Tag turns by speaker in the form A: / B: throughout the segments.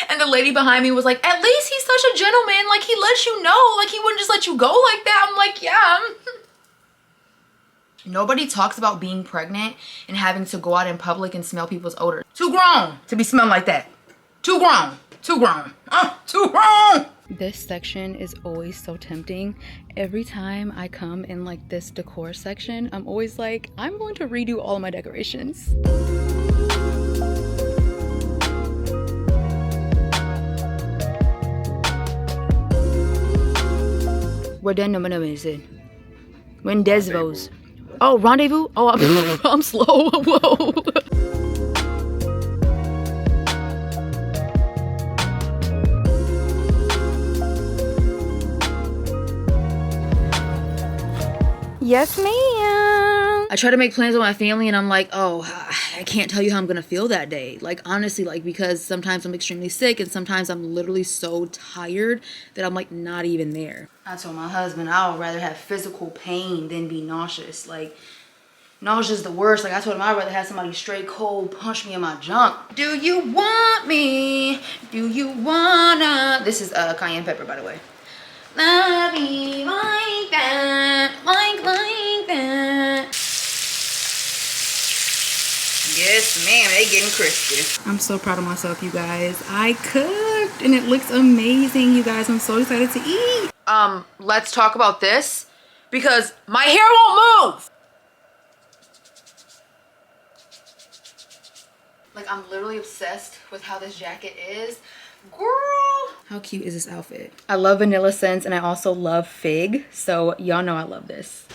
A: And the lady behind me was like, at least he's such a gentleman. Like, he lets you know. Like, he wouldn't just let you go like that. I'm like, yeah. Nobody talks about being pregnant and having to go out in public and smell people's odor. Too grown to be smelling like that. Too grown. Too grown. Too grown. This section is always so tempting. Every time I come in like this decor section, I'm always like, I'm going to redo all of my decorations. Where the number is it? When Desvos. Oh, rendezvous? Oh, I'm slow. Whoa. Yes, ma'am. I try to make plans with my family and I'm like, oh, I can't tell you how I'm gonna feel that day. Like, honestly, like, because sometimes I'm extremely sick and sometimes I'm literally so tired that I'm like not even there. I told my husband I would rather have physical pain than be nauseous. Like, nausea is the worst. Like, I told him I'd rather have somebody straight cold punch me in my junk. Do you want me? Do you wanna? This is cayenne pepper, by the way. Love me like that, like that. Yes, ma'am, they getting crispy. I'm so proud of myself, you guys. I cooked and it looks amazing, you guys. I'm so excited to eat. Let's talk about this because my hair won't move. Like, I'm literally obsessed with how this jacket is. Girl, how cute is this outfit? I love vanilla scents and I also love fig, so y'all know I love this.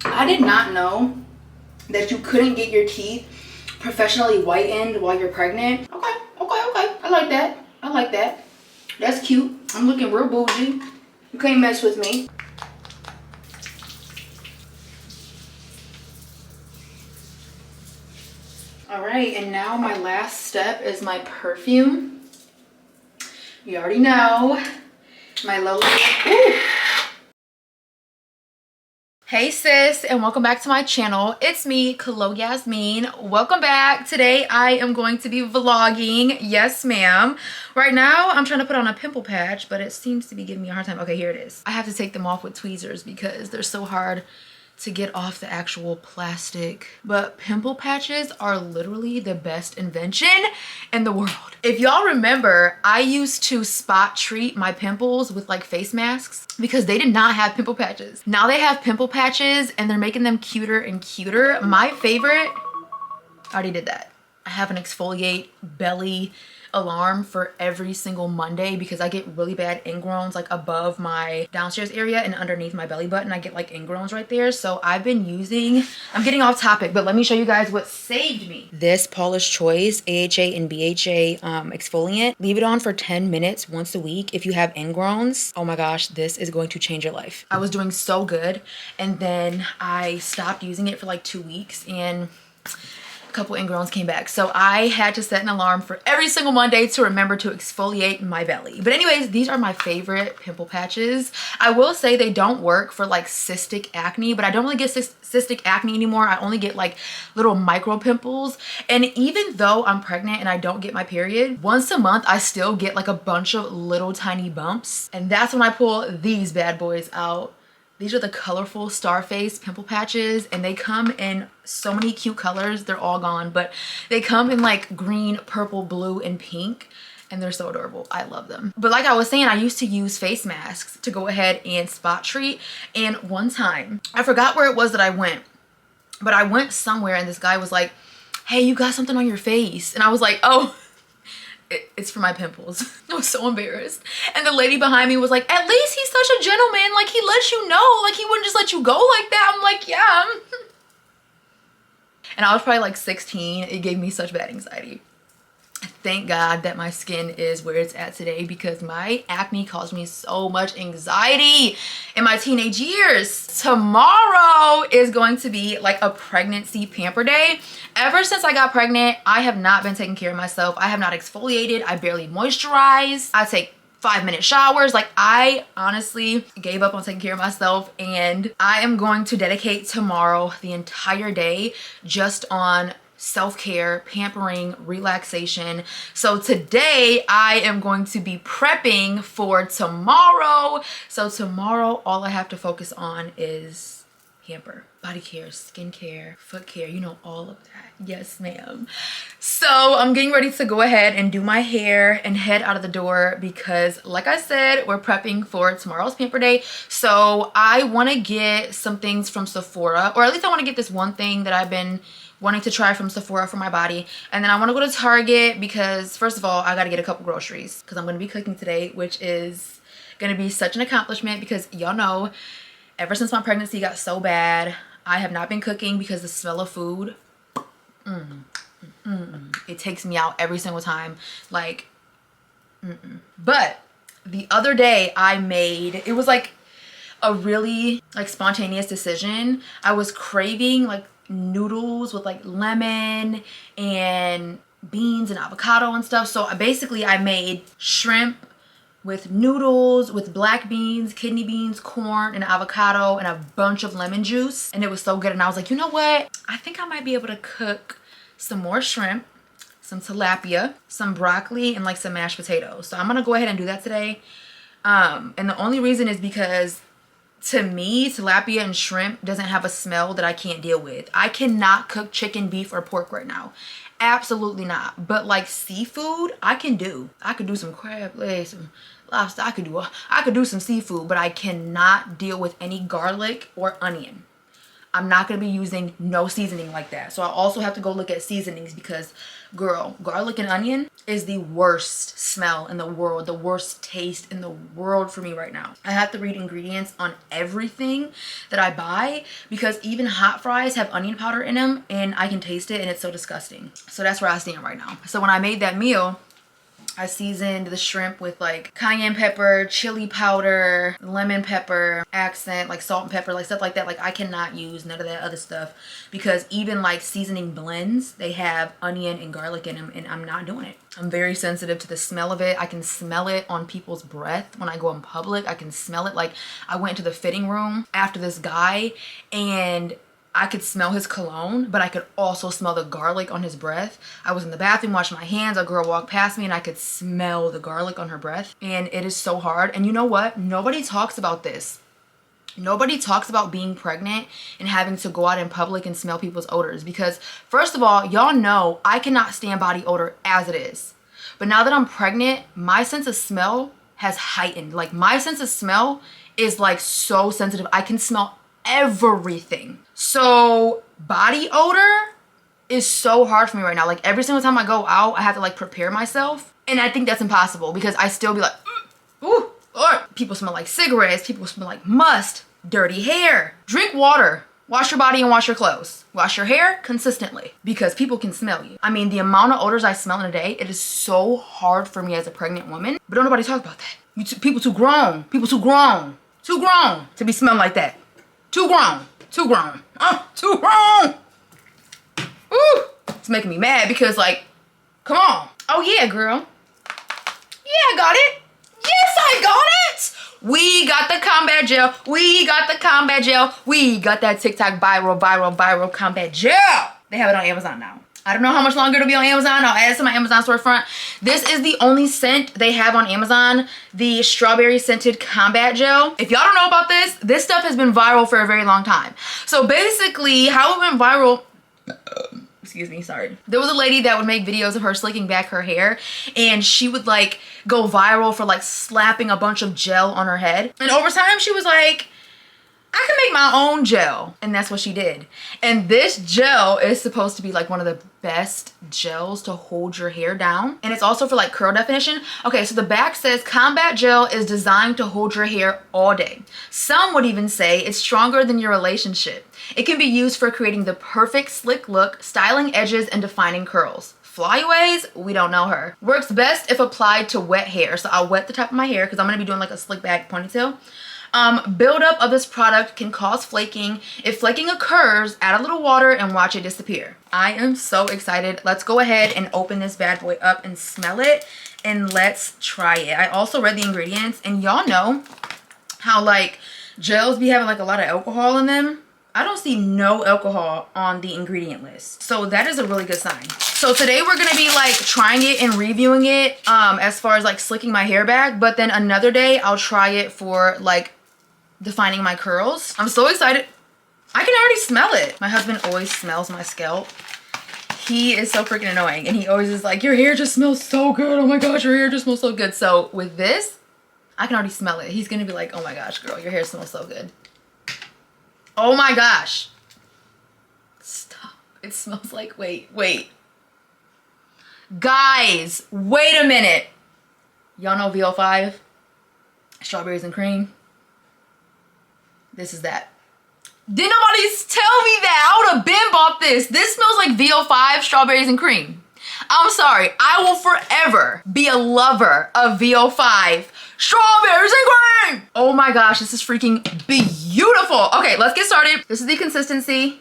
A: I did not know that you couldn't get your teeth professionally whitened while you're pregnant. Okay. I like that. I like that. That's cute. I'm looking real bougie. You can't mess with me. All right, and now my last step is my perfume. You already know. My lovely... Ooh. Hey sis, and welcome back to my channel. It's me, Kalo Yasmin. Welcome back. Today I am going to be vlogging. Yes, ma'am. Right now I'm trying to put on a pimple patch, but it seems to be giving me a hard time. Okay, here it is. I have to take them off with tweezers because they're so hard to get off the actual plastic. But pimple patches are literally the best invention in the world. If y'all remember, I used to spot treat my pimples with like face masks because they did not have pimple patches. Now they have pimple patches and they're making them cuter and cuter. My favorite, I already did that. I have an exfoliate belly alarm for every single Monday because I get really bad ingrowns like above my downstairs area and underneath my belly button. I get like ingrowns right there. So I've been using, I'm getting off topic, but let me show you guys what saved me. This Paula's Choice AHA and BHA exfoliant. Leave it on for 10 minutes once a week if you have ingrowns. Oh my gosh, this is going to change your life. I was doing so good and then I stopped using it for like 2 weeks and couple ingrowns came back. So I had to set an alarm for every single Monday to remember to exfoliate my belly. But anyways, these are my favorite pimple patches. I will say they don't work for like cystic acne, but I don't really get cystic acne anymore. I only get like little micro pimples. And even though I'm pregnant and I don't get my period, once a month I still get like a bunch of little tiny bumps. And that's when I pull these bad boys out. These are the colorful Starface pimple patches and they come in so many cute colors. They're all gone, but they come in like green, purple, blue, and pink. And they're so adorable. I love them. But like I was saying, I used to use face masks to go ahead and spot treat. And one time, I forgot where it was that I went, but I went somewhere and this guy was like, hey, you got something on your face. And I was like, oh, it's for my pimples. I was so embarrassed. And the lady behind me was like, at least he's such a gentleman. Like, he lets you know. Like, he wouldn't just let you go like that. I'm like, yeah. And I was probably like 16. It gave me such bad anxiety. Thank God that my skin is where it's at today, because my acne caused me so much anxiety in my teenage years. Tomorrow is going to be like a pregnancy pamper day. Ever since I got pregnant, I have not been taking care of myself. I have not exfoliated. I barely moisturize. I take 5-minute showers. Like, I honestly gave up on taking care of myself, and I am going to dedicate tomorrow the entire day just on self-care, pampering, relaxation. So today I am going to be prepping for tomorrow. So tomorrow all I have to focus on is pamper, body care, skincare, foot care, you know, all of that. Yes, ma'am. So I'm getting ready to go ahead and do my hair and head out of the door, because like I said, we're prepping for tomorrow's pamper day. So I want to get some things from Sephora, or at least I want to get this one thing that I've been wanting to try from Sephora for my body. And then I want to go to Target, because first of all, I got to get a couple groceries, because I'm going to be cooking today, which is going to be such an accomplishment, because y'all know, ever since my pregnancy got so bad, I have not been cooking because the smell of food, it takes me out every single time. Like, But the other day I made, it was like a really like spontaneous decision. I was craving like noodles with like lemon and beans and avocado and stuff. So basically I made shrimp with noodles with black beans, kidney beans, corn, and avocado, and a bunch of lemon juice. And it was so good. And I was like, you know what? I think I might be able to cook some more shrimp, some tilapia, some broccoli, and like some mashed potatoes. So I'm gonna go ahead and do that today. And the only reason is because to me, tilapia and shrimp doesn't have a smell that I can't deal with. I cannot cook chicken, beef, or pork right now. Absolutely not. But like seafood, I can do. I could do some crab legs, some lobster. I could do some seafood, but I cannot deal with any garlic or onion. I'm not going to be using no seasoning like that. So I also have to go look at seasonings, because girl, garlic and onion is the worst smell in the world, the worst taste in the world for me right now. I have to read ingredients on everything that I buy, because even hot fries have onion powder in them, and I can taste it and it's so disgusting. So that's where I stand right now. So when I made that meal, I seasoned the shrimp with like cayenne pepper, chili powder, lemon pepper, accent, like salt and pepper, like stuff like that. Like I cannot use none of that other stuff, because even like seasoning blends, they have onion and garlic in them, and I'm not doing it. I'm very sensitive to the smell of it. I can smell it on people's breath when I go in public. I can smell it. Like I went to the fitting room after this guy, and I could smell his cologne, but I could also smell the garlic on his breath. I was in the bathroom washing my hands. A girl walked past me and I could smell the garlic on her breath. And it is so hard. And you know what? Nobody talks about this. Nobody talks about being pregnant and having to go out in public and smell people's odors, because first of all, y'all know I cannot stand body odor as it is. But now that I'm pregnant, my sense of smell has heightened. Like my sense of smell is like so sensitive. I can smell everything. So body odor is so hard for me right now. Like every single time I go out, I have to like prepare myself, and I think that's impossible, because I still be like, ooh, Lord. People smell like cigarettes. People smell like must. Dirty hair. Drink water. Wash your body and wash your clothes. Wash your hair consistently, because people can smell you. I mean, the amount of odors I smell in a day, it is so hard for me as a pregnant woman. But don't nobody talk about that. People too grown. People too grown. Too grown to be smelling like that. Too grown. Too grown. Too grown. Ooh, it's making me mad, because like, come on. Oh yeah, girl. Yeah, I got it. Yes, I got it. We got the combat gel. We got the combat gel. We got that TikTok viral combat gel. They have it on Amazon now. I don't know how much longer it'll be on Amazon. I'll add it to my Amazon storefront. This is the only scent they have on Amazon, the strawberry scented combat gel. If y'all don't know about this stuff has been viral for a very long time. So basically how it went viral, excuse me, sorry. There was a lady that would make videos of her slicking back her hair, and she would like go viral for like slapping a bunch of gel on her head. And over time she was like, I can make my own gel. And that's what she did. And this gel is supposed to be like one of the best gels to hold your hair down. And it's also for like curl definition. Okay, so the back says combat gel is designed to hold your hair all day. Some would even say it's stronger than your relationship. It can be used for creating the perfect slick look, styling edges, and defining curls. Flyaways, we don't know her. Works best if applied to wet hair. So I'll wet the top of my hair because I'm going to be doing like a slick back ponytail. Buildup of this product can cause flaking. If flaking occurs, add a little water and watch it disappear. I am so excited. Let's go ahead and open this bad boy up and smell it, and let's try it. I also read the ingredients, and y'all know how like gels be having like a lot of alcohol in them. I don't see no alcohol on the ingredient list, so that is a really good sign. So today we're gonna be like trying it and reviewing it as far as like slicking my hair back, but then another day I'll try it for like defining my curls. I'm so excited. I can already smell it. My husband always smells my scalp. He is so freaking annoying, and he always is like, your hair just smells so good. Oh my gosh, your hair just smells so good. So with this, I can already smell it. He's gonna be like, oh my gosh, girl, your hair smells so good. Oh my gosh. Stop. It smells like, wait. Guys, wait a minute. Y'all know VO5? Strawberries and cream. This is that. Did nobody tell me that? I would have been bought this. This smells like VO5 strawberries and cream. I'm sorry. I will forever be a lover of VO5 strawberries and cream. Oh my gosh, this is freaking beautiful. Okay, let's get started. This is the consistency.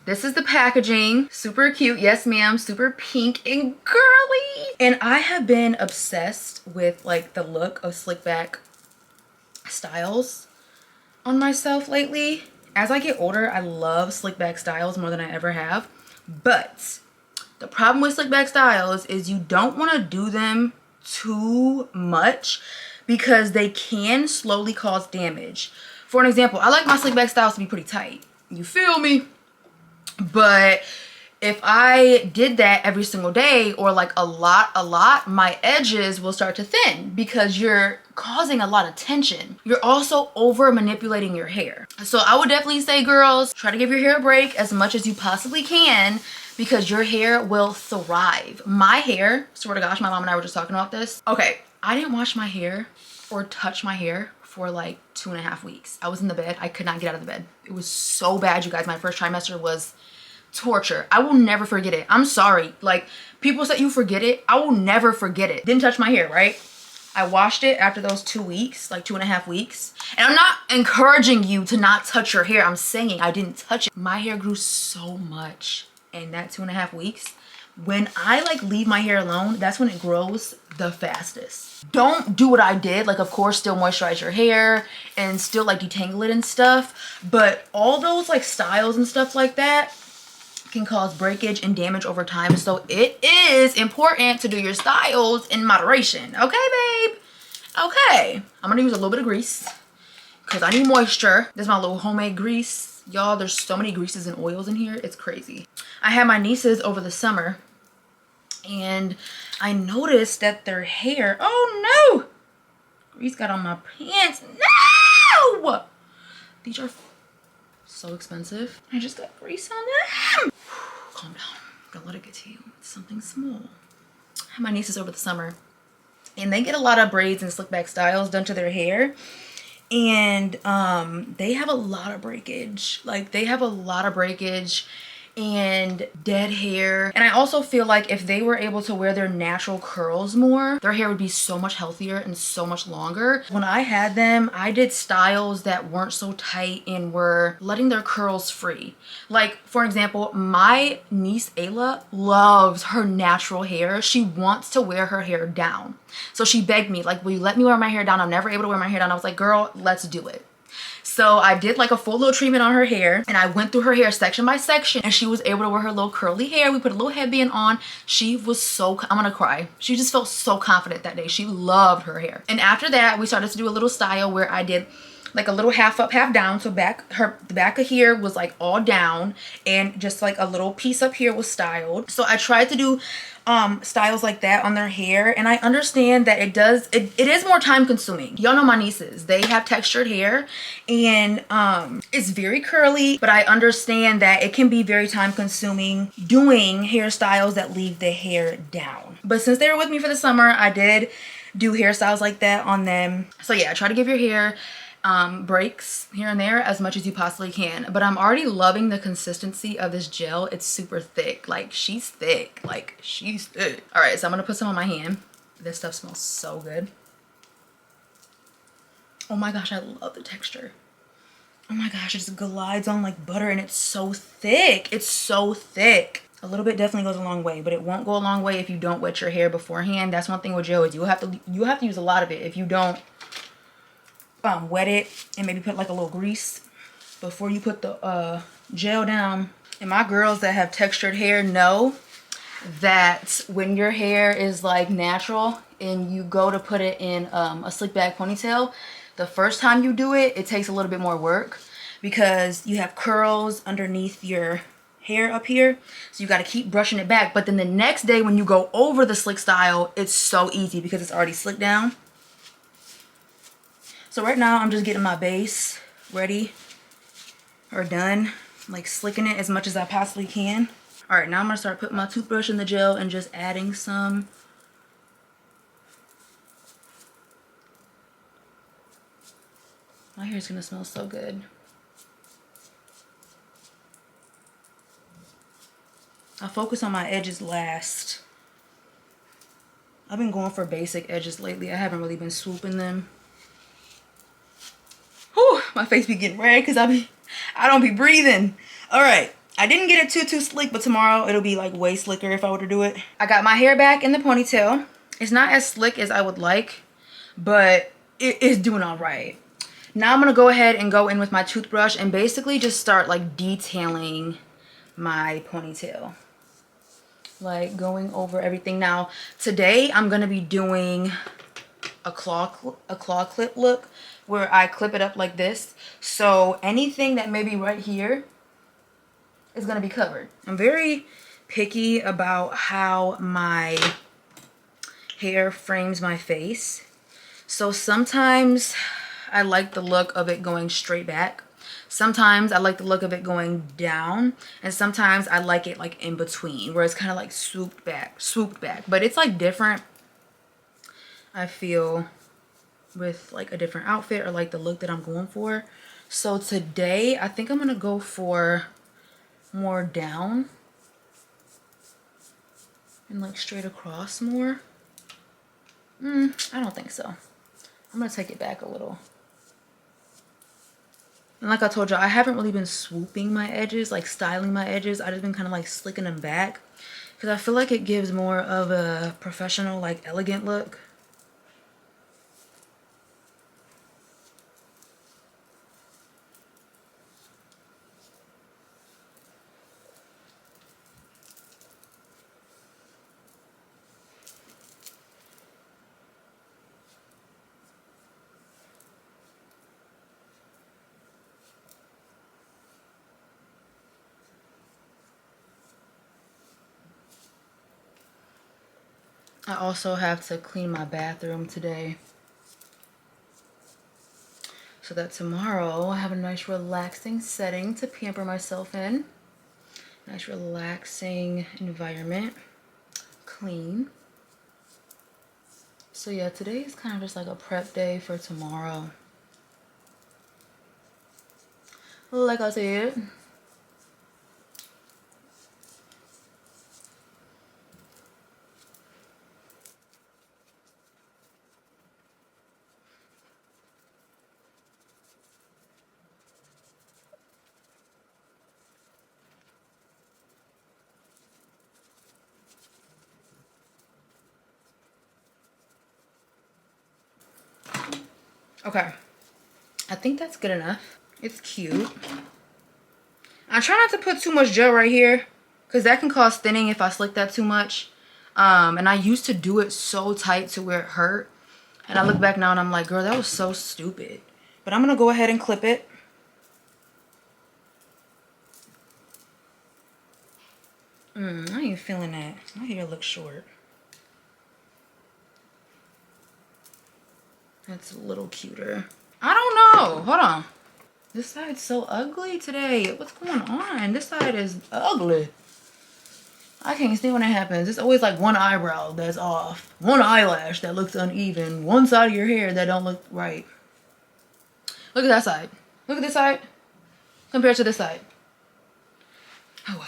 A: This is the packaging. Super cute. Yes, ma'am. Super pink and girly. And I have been obsessed with like the look of slick back styles on myself lately. As I get older, I love slick back styles more than I ever have. But the problem with slick back styles is you don't want to do them too much because they can slowly cause damage. For an example, I like my slick back styles to be pretty tight. You feel me? But if I did that every single day or like a lot, my edges will start to thin because you're causing a lot of tension. You're also over manipulating your hair. So I would definitely say, girls, try to give your hair a break as much as you possibly can because your hair will thrive. My hair, swear to gosh, my mom and I were just talking about this. Okay, I didn't wash my hair or touch my hair for like 2.5 weeks. I was in the bed. I could not get out of the bed. It was so bad, you guys. My first trimester was torture. I will never forget it. I'm sorry. Like, people say you forget it. I will never forget it. Didn't touch my hair, right? I washed it after those 2 weeks, like 2.5 weeks. And I'm not encouraging you to not touch your hair. I'm saying I didn't touch it. My hair grew so much in that 2.5 weeks. When I like leave my hair alone, that's when it grows the fastest. Don't do what I did. Like, of course, still moisturize your hair and still like detangle it and stuff. But all those like styles and stuff like that can cause breakage and damage over time. So it is important to do your styles in moderation. Okay, babe? Okay. I'm gonna use a little bit of grease because I need moisture. This is my little homemade grease. Y'all, there's so many greases and oils in here. It's crazy. I had my nieces over the summer and I noticed that their hair, oh no! Grease got on my pants. No! These are so expensive. I just got grease on them. Calm down. Don't let it get to you. It's something small. I had my nieces over the summer and they get a lot of braids and slick back styles done to their hair. And they have a lot of breakage. Like, they have a lot of breakage and dead hair. And I also feel like if they were able to wear their natural curls more, their hair would be so much healthier and so much longer. When I had them, I did styles that weren't so tight and were letting their curls free. Like, for example, my niece Ayla loves her natural hair. She wants to wear her hair down. So she begged me, like, will you let me wear my hair down? I'm never able to wear my hair down. I was like, girl, let's do it. So I did like a full little treatment on her hair and I went through her hair section by section and she was able to wear her little curly hair. We put a little headband on. She was so, I'm gonna cry. She just felt so confident that day. She loved her hair. And after that, we started to do a little style where I did like a little half up, half down. So the back of here was like all down and just like a little piece up here was styled. So I tried to do styles like that on their hair, and I understand that it is more time consuming. Y'all know my nieces, they have textured hair and it's very curly, but I understand that it can be very time consuming doing hairstyles that leave the hair down. But since they were with me for the summer, I did do hairstyles like that on them. So yeah, try to give your hair breaks here and there as much as you possibly can. But I'm already loving the consistency of this gel. It's super thick. Like, she's thick. Like, she's thick. All right, so I'm gonna put some on my hand. This stuff smells so good. Oh my gosh, I love the texture. Oh my gosh, it just glides on like butter, and it's so thick. It's so thick. A little bit definitely goes a long way, but it won't go a long way if you don't wet your hair beforehand. That's one thing with gel, is you have to use a lot of it. If you don't wet it and maybe put like a little grease before you put the gel down. And my girls that have textured hair know that when your hair is like natural and you go to put it in a slick back ponytail, the first time you do it, it takes a little bit more work because you have curls underneath your hair up here, so you got to keep brushing it back. But then the next day when you go over the slick style, it's so easy because it's already slicked down. So right now I'm just getting my base ready or done, like slicking it as much as I possibly can. All right, now I'm gonna start putting my toothbrush in the gel and just adding some. My hair's gonna smell so good. I'll focus on my edges last. I've been going for basic edges lately. I haven't really been swooping them. Whew, my face be getting red because I don't be breathing. All right, I didn't get it too slick, but tomorrow it'll be like way slicker if I were to do it. I got my hair back in the ponytail. It's not as slick as I would like, but it is doing all right. Now I'm gonna go ahead and go in with my toothbrush and basically just start like detailing my ponytail. Like going over everything. Now today I'm gonna be doing a claw clip look where I clip it up like this, so anything that may be right here is gonna be covered. I'm very picky about how my hair frames my face, so sometimes I like the look of it going straight back. Sometimes I like the look of it going down, and sometimes I like it like in between where it's kind of like swooped back. But it's like different, I feel, with like a different outfit or like the look that I'm going for. So today I think I'm gonna go for more down and like straight across more. I don't think so. I'm gonna take it back a little. And like I told you, I haven't really been swooping my edges, like styling my edges. I've just been kind of like slicking them back because I feel like it gives more of a professional, like elegant look. I also have to clean my bathroom today so that tomorrow I have a nice relaxing setting to pamper myself in. Nice relaxing environment, clean. So yeah, today is kind of just like a prep day for tomorrow. Like I said. Okay, I think that's good enough. It's cute. I try not to put too much gel right here because that can cause thinning if I slick that too much. And I used to do it so tight to where it hurt. And I look back now and I'm like, girl, that was so stupid. But I'm gonna go ahead and clip it. I ain't feeling that. My hair looks short. That's a little cuter. I don't know. Hold on. This side's so ugly today. What's going on? This side is ugly. I can't stand when that happens. It's always like one eyebrow that's off, one eyelash that looks uneven, one side of your hair that don't look right. Look at that side. Look at this side compared to this side. Oh well.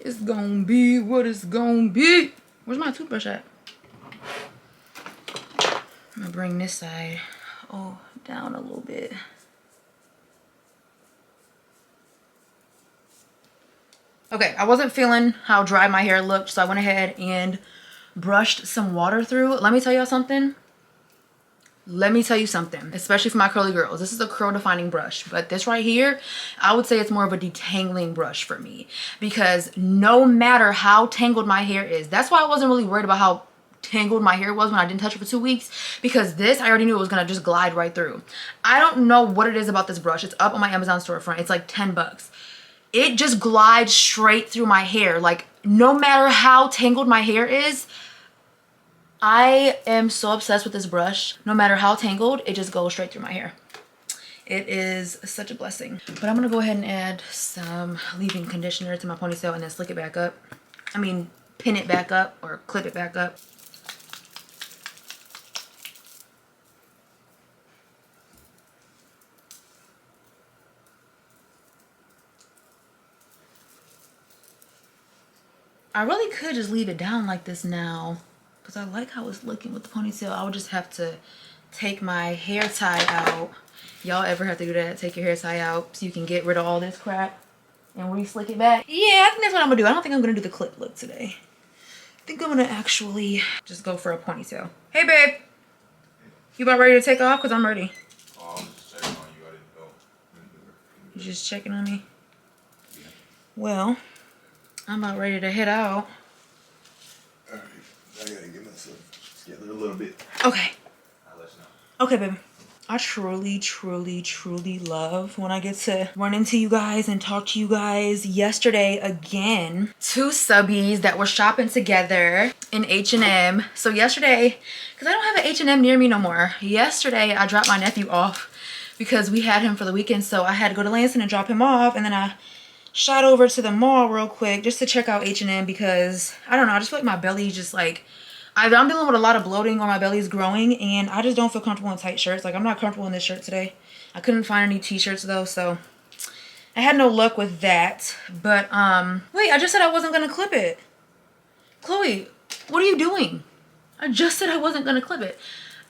A: It's gonna be what it's gonna be. Where's my toothbrush at? I'm gonna bring this side down a little bit. Okay, I wasn't feeling how dry my hair looked, so I went ahead and brushed some water through. Let me tell y'all something. Let me tell you something, especially for my curly girls. This is a curl defining brush, but this right here, I would say it's more of a detangling brush for me, because no matter how tangled my hair is, that's why I wasn't really worried about how tangled my hair was when I didn't touch it for 2 weeks, because this, I already knew it was gonna just glide right through. I don't know what it is about this brush. It's up on my Amazon storefront. It's like 10 bucks. It just glides straight through my hair. Like, no matter how tangled my hair is, I am so obsessed with this brush. No matter how tangled, it just goes straight through my hair. It is such a blessing. But I'm gonna go ahead and add some leave-in conditioner to my ponytail and then slick it back up. I mean, pin it back up or clip it back up. I really could just leave it down like this now, because I like how it's looking with the ponytail. I would just have to take my hair tie out. Y'all ever have to do that? Take your hair tie out so you can get rid of all this crap and re-slick it back? Yeah, I think that's what I'm gonna do. I don't think I'm gonna do the clip look today. I think I'm gonna actually just go for a ponytail. Hey babe, you about ready to take off? Because I'm ready.
B: Oh, I'm just checking on you. I didn't know.
A: You just checking on me?
B: Yeah.
A: Well, I'm about ready to head out.
B: Alright, I gotta get myself together a little bit.
A: Okay.
B: I'll let you know.
A: Okay, baby. I truly love when I get to run into you guys and talk to you guys. Yesterday, again, 2 subbies that were shopping together in H&M. So yesterday, because I don't have an H&M near me no more. Yesterday, I dropped my nephew off because we had him for the weekend. So I had to go to Lansing and drop him off. And then I shot over to the mall real quick just to check out H&M because, I don't know, I just feel like my belly just like, I'm dealing with a lot of bloating or my belly's growing and I just don't feel comfortable in tight shirts. Like, I'm not comfortable in this shirt today. I couldn't find any t-shirts though, so I had no luck with that. But, wait, I just said I wasn't gonna clip it. Chloe, what are you doing? I just said I wasn't gonna clip it.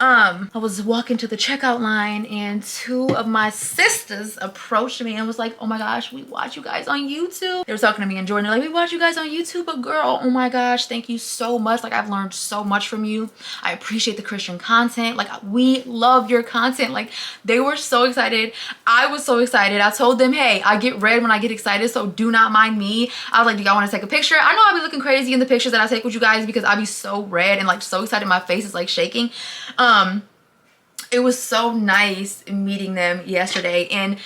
A: I was walking to the checkout line and 2 of my sisters approached me and was like, oh my gosh, we watch you guys on YouTube. They were talking to me and Jordan. They're like, we watch you guys on YouTube, but girl, oh my gosh, thank you so much. Like, I've learned so much from you. I appreciate the Christian content. Like, we love your content. Like, they were so excited. I was so excited. I told them, hey, I get red when I get excited, so do not mind me. I was like, do y'all want to take a picture? I know I'll be looking crazy in the pictures that I take with you guys because I'll be so red and like so excited. My face is like shaking. It was so nice meeting them yesterday and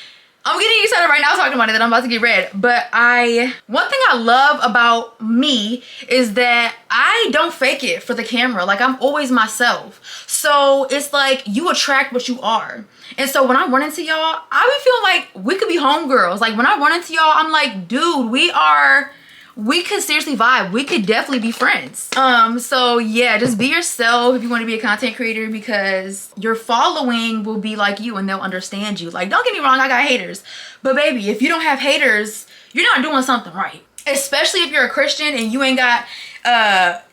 A: I'm getting excited right now talking about it that I'm about to get red. But one thing I love about me is that I don't fake it for the camera. Like, I'm always myself. So it's like you attract what you are. And so when I run into y'all, I be feeling like we could be homegirls. Like, when I run into y'all, I'm like, dude, we could seriously vibe. We could definitely be friends. So yeah, just be yourself if you want to be a content creator because your following will be like you and they'll understand you. Like, don't get me wrong, I got haters. But baby, if you don't have haters, you're not doing something right. Especially if you're a Christian and you ain't got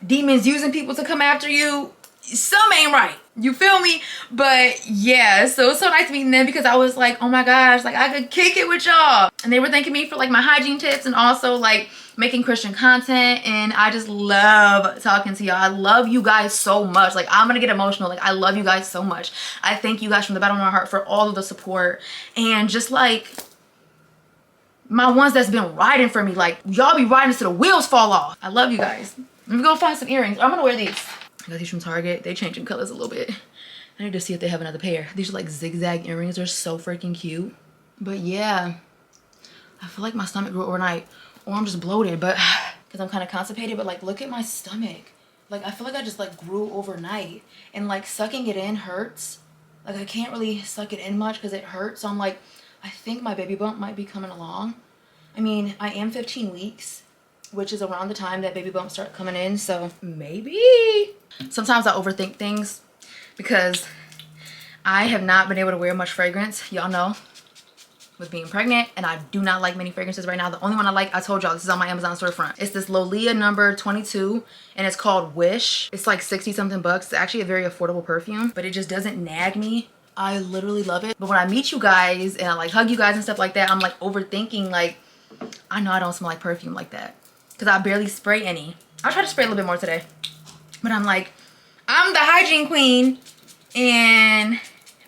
A: demons using people to come after you. Some ain't right. You feel me? But yeah, so it's so nice meeting them because I was like, oh my gosh, like I could kick it with y'all. And they were thanking me for like my hygiene tips and also like making Christian content. And I just love talking to y'all. I love you guys so much. Like, I'm gonna get emotional. Like, I love you guys so much. I thank you guys from the bottom of my heart for all of the support and just like my ones that's been riding for me. Like, y'all be riding till the wheels fall off. I love you guys. Let me go find some earrings. I'm gonna wear these. I got these from Target. They changing colors a little bit. I need to see if they have another pair. These are like zigzag earrings. They're so freaking cute. But yeah, I feel like my stomach grew overnight or I'm just bloated, but because I'm kind of constipated, but like, look at my stomach. Like, I feel like I just like grew overnight and like sucking it in hurts. Like, I can't really suck it in much because it hurts. So I'm like, I think my baby bump might be coming along. I mean, I am 15 weeks, which is around the time that baby bumps start coming in. So maybe. Sometimes I overthink things. because I have not been able to wear much fragrance. Y'all know, with being pregnant, and I do not like many fragrances right now. The only one I like, I told y'all, this is on my Amazon storefront. It's this Lolita number 22, and it's called Wish. It's like 60 something bucks. It's actually a very affordable perfume, but it just doesn't nag me. I literally love it. But when I meet you guys and I like hug you guys and stuff like that, I'm like overthinking, like, I know I don't smell like perfume like that because I barely spray any. I'll try to spray a little bit more today, but I'm like, I'm the hygiene queen and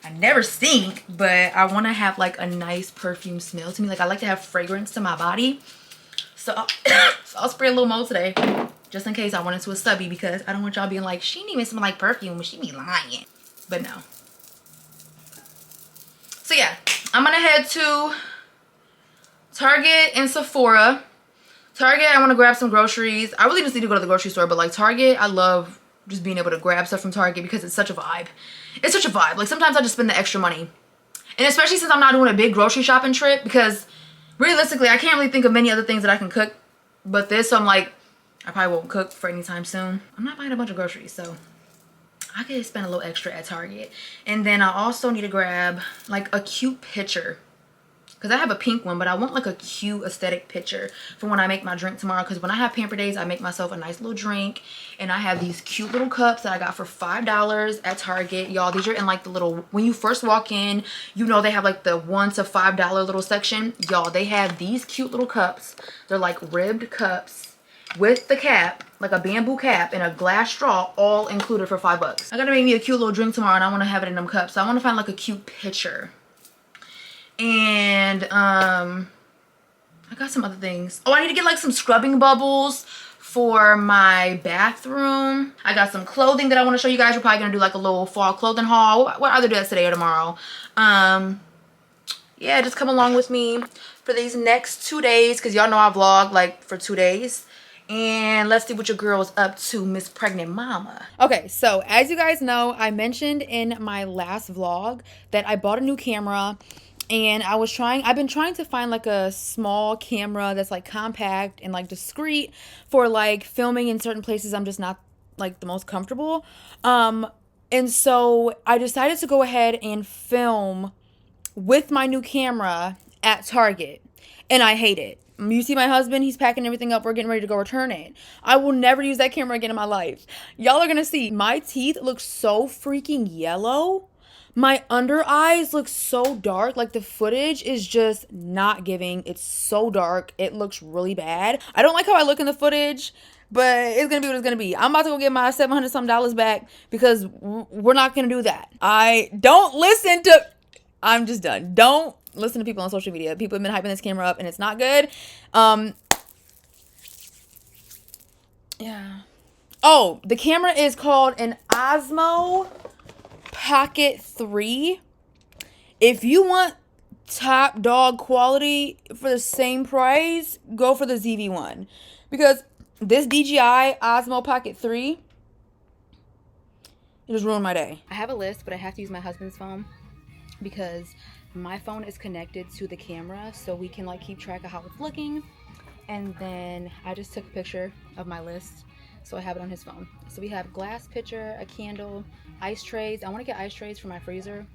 A: I never stink, but I want to have like a nice perfume smell to me. Like I like to have fragrance to my body. So I'll spray a little more today just in case I went into a stubby, because I don't want y'all being like, she didn't even smell like perfume, she be lying. But no. So yeah, I'm gonna head to Target and Sephora. Target, I want to grab some groceries. I really just need to go to the grocery store, but like Target, I love just being able to grab stuff from Target because it's such a vibe. It's such a vibe. Like sometimes I just spend the extra money. And especially since I'm not doing a big grocery shopping trip, because realistically, I can't really think of many other things that I can cook but this. So I'm like, I probably won't cook for any time soon. I'm not buying a bunch of groceries, so I could spend a little extra at Target. And then I also need to grab like a cute picture, because I have a pink one, but I want like a cute aesthetic picture for when I make my drink tomorrow. Because when I have pamper days, I make myself a nice little drink. And I have these cute little cups that I got for $5 at Target. Y'all, these are in like the little, when you first walk in, you know they have like the $1 to $5 little section. Y'all, they have these cute little cups. They're like ribbed cups with the cap, like a bamboo cap and a glass straw, all included for $5. I gotta make me a cute little drink tomorrow and I want to have it in them cups. So I want to find like a cute picture. And I got some other things. Oh, I need to get like some scrubbing bubbles for my bathroom. I got some clothing that I want to show you guys. We're probably gonna do like a little fall clothing haul. What either do that today or tomorrow. Yeah, just come along with me for these next 2 days, because y'all know I vlog like for 2 days. And let's see what your girl is up to, Miss Pregnant Mama. Okay, so as you guys know, I mentioned in my last vlog that I bought a new camera. And I've been trying to find like a small camera that's like compact and like discreet for like filming in certain places I'm just not like the most comfortable. And so I decided to go ahead and film with my new camera at Target. And I hate it. You see my husband, he's packing everything up. We're getting ready to go return it. I will never use that camera again in my life. Y'all are gonna see my teeth look so freaking yellow. My under eyes look so dark. Like the footage is just not giving. It's so dark. It looks really bad. I don't like how I look in the footage, but it's gonna be what it's gonna be. I'm about to go get my $700 something back because we're not gonna do that. I'm just done. Don't listen to people on social media. People have been hyping this camera up and it's not good. Yeah. Oh, the camera is called an Osmo Pocket 3. If you want top dog quality for the same price, go for the ZV1. Because this DJI Osmo Pocket 3, it just ruined my day. I have a list, but I have to use my husband's phone because my phone is connected to the camera, so we can like keep track of how it's looking. And then I just took a picture of my list, so I have it on his phone. So we have glass pitcher, a candle, ice trays. I want to get ice trays for my freezer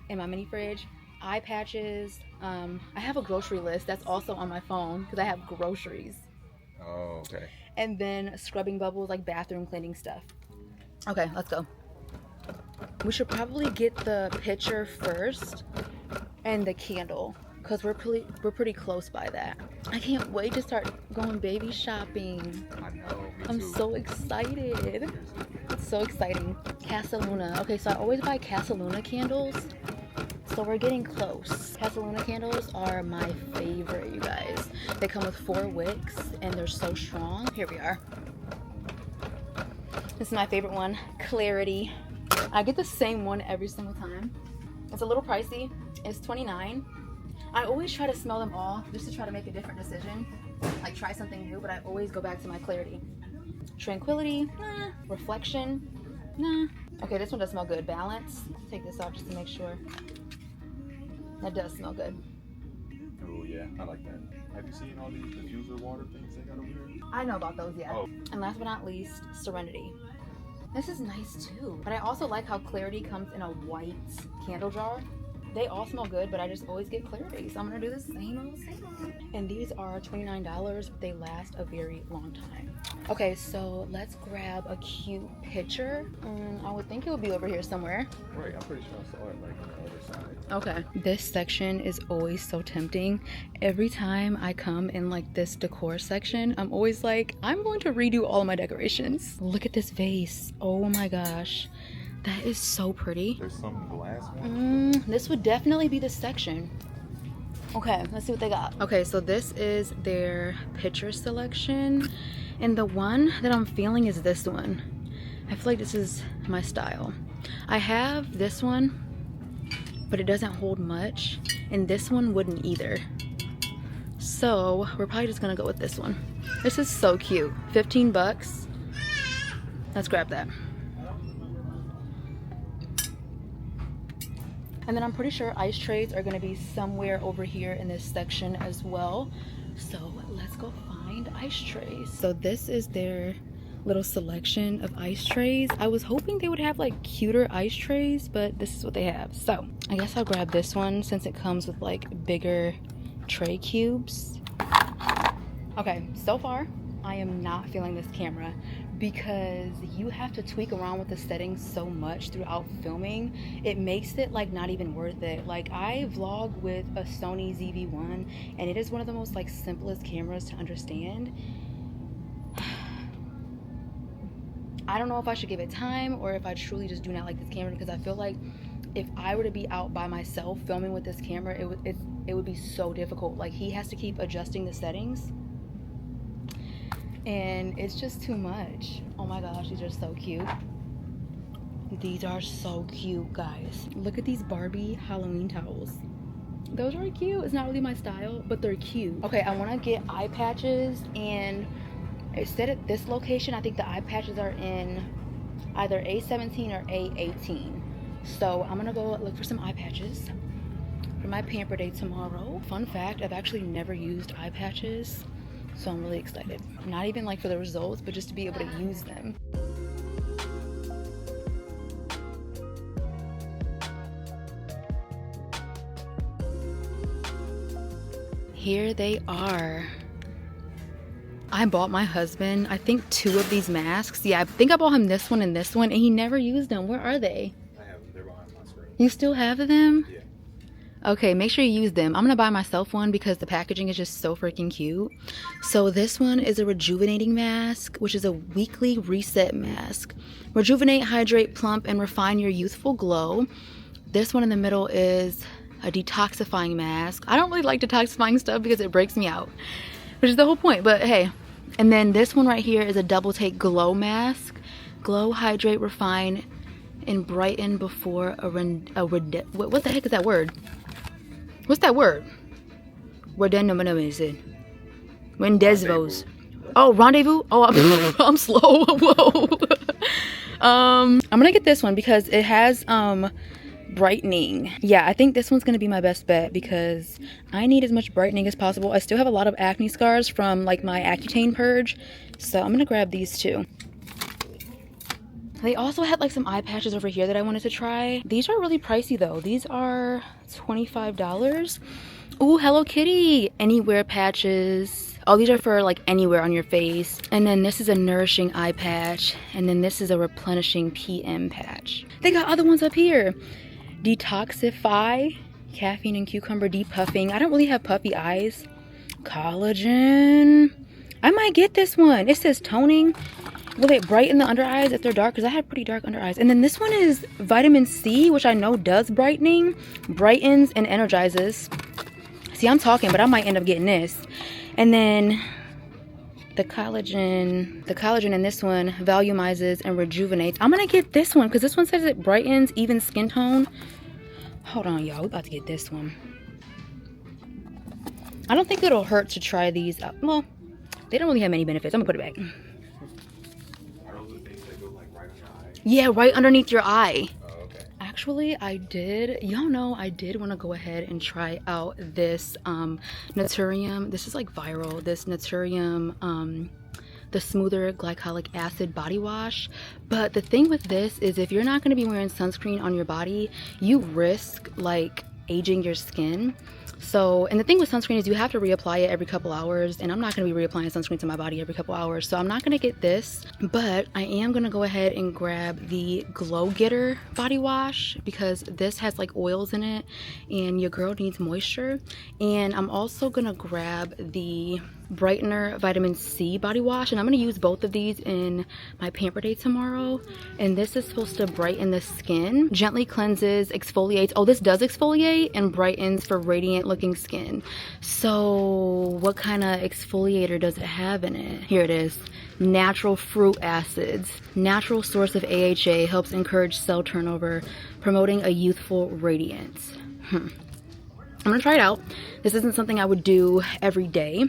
A: and my mini fridge, eye patches. I have a grocery list that's also on my phone because I have groceries.
B: Oh, okay.
A: And then scrubbing bubbles, like bathroom cleaning stuff. Okay, let's go. We should probably get the pitcher first and the candle, because we're pretty close by that. I can't wait to start going baby shopping.
B: I know, me
A: I'm
B: too.
A: so excited. It's so exciting. Casaluna. Okay, so I always buy Casaluna candles. So we're getting close. Casaluna candles are my favorite, you guys. They come with 4 wicks and they're so strong. Here we are. This is my favorite one, Clarity. I get the same one every single time. It's a little pricey. It's $29. I always try to smell them all just to try to make a different decision. Like try something new, but I always go back to my Clarity. Tranquility, nah. Reflection, nah. Okay, this one does smell good. Balance, take this off just to make sure. That does smell good.
B: Oh yeah, I like that. Have you seen all these diffuser water things they got over here?
A: I know about those, yeah.
B: Oh.
A: And last but not least, Serenity. This is nice too. But I also like how Clarity comes in a white candle jar. They all smell good, but I just always get Clarity. So I'm gonna do the same old. And these are $29, but they last a very long time. Okay, so let's grab a cute picture. I would think it would be over here somewhere.
B: Right, I'm pretty sure I saw it like on the other side.
A: Okay. This section is always so tempting. Every time I come in like this decor section, I'm always like, I'm going to redo all my decorations. Look at this vase. Oh my gosh. That is so pretty.
B: There's some glass one.
A: This would definitely be the section. Okay, let's see what they got. Okay, so this is their picture selection. And the one that I'm feeling is this one. I feel like this is my style. I have this one, but it doesn't hold much. And this one wouldn't either. So we're probably just gonna go with this one. This is so cute. 15 bucks. Let's grab that. And then I'm pretty sure ice trays are gonna be somewhere over here in this section as well. So let's go find ice trays. So this is their little selection of ice trays. I was hoping they would have like cuter ice trays, but this is what they have. So I guess I'll grab this one since it comes with like bigger tray cubes. Okay, so far I am not feeling this camera because you have to tweak around with the settings so much throughout filming. It makes it like not even worth it. Like I vlog with a Sony ZV-1 and it is one of the most like simplest cameras to understand. I don't know if I should give it time or if I truly just do not like this camera, because I feel like if I were to be out by myself filming with this camera, it would be so difficult. Like he has to keep adjusting the settings and it's just too much. Oh my gosh, these are so cute. These are so cute, guys. Look at these Barbie Halloween towels. Those are cute. It's not really my style, but they're cute. Okay, I want to get eye patches, and it said at this location, I think the eye patches are in either A17 or A18. So I'm gonna go look for some eye patches for my pamper day tomorrow. Fun fact, I've actually never used eye patches, so I'm really excited. Not even like for the results, but just to be able to use them. Here they are. I bought my husband, I think 2 of these masks. Yeah, I think I bought him this one, and he never used them. Where are they?
B: I have them. They're behind my screen.
A: You still have them?
B: Yeah.
A: Okay, make sure you use them. I'm gonna buy myself one because the packaging is just so freaking cute. So this one is a rejuvenating mask, which is a weekly reset mask. Rejuvenate, hydrate, plump, and refine your youthful glow. This one in the middle is a detoxifying mask. I don't really like detoxifying stuff because it breaks me out, which is the whole point, but hey. And then this one right here is a double take glow mask. Glow, hydrate, refine, and brighten before what the heck is that word? What's that word? Rendezvous. Oh, rendezvous? Oh, I'm slow. Whoa. I'm gonna get this one because it has brightening. Yeah, I think this one's gonna be my best bet because I need as much brightening as possible. I still have a lot of acne scars from like my Accutane purge, so I'm gonna grab these 2. They also had like some eye patches over here that I wanted to try. These are really pricey though. These are $25. Ooh, Hello Kitty anywhere patches. Oh, these are for like anywhere on your face. And then this is a nourishing eye patch, and then this is a replenishing PM patch. They got other ones up here. Detoxify, caffeine and cucumber depuffing. I don't really have puffy eyes. Collagen. I might get this one. It says toning. Will it brighten the under eyes if they're dark? Because I have pretty dark under eyes. And then this one is vitamin C, which I know does brightening, brightens, and energizes. See, I'm talking, but I might end up getting this. And then the collagen in this one volumizes and rejuvenates. I'm gonna get this one because this one says it brightens, even skin tone. Hold on, y'all, we about to get this one. I don't think it'll hurt to try these out. Well, they don't really have many benefits. I'm gonna put it back. Yeah, right underneath your eye.
B: Oh, okay.
A: Actually, y'all know I did want to go ahead and try out this Naturium. This is like viral. This Naturium the smoother glycolic acid body wash. But the thing with this is if you're not going to be wearing sunscreen on your body, you risk like aging your skin. So, and the thing with sunscreen is you have to reapply it every couple hours, and I'm not going to be reapplying sunscreen to my body every couple hours, so I'm not going to get this, but I am going to go ahead and grab the Glow Getter body wash because this has like oils in it and your girl needs moisture. And I'm also going to grab the Brightener Vitamin C body wash, and I'm going to use both of these in my pamper day tomorrow. And this is supposed to brighten the skin, gently cleanses, exfoliates. Oh, this does exfoliate and brightens for radiant looking skin. So what kind of exfoliator does it have in it? Here it is. Natural fruit acids, natural source of AHA, helps encourage cell turnover, promoting a youthful radiance. I'm gonna try it out. This isn't something I would do every day.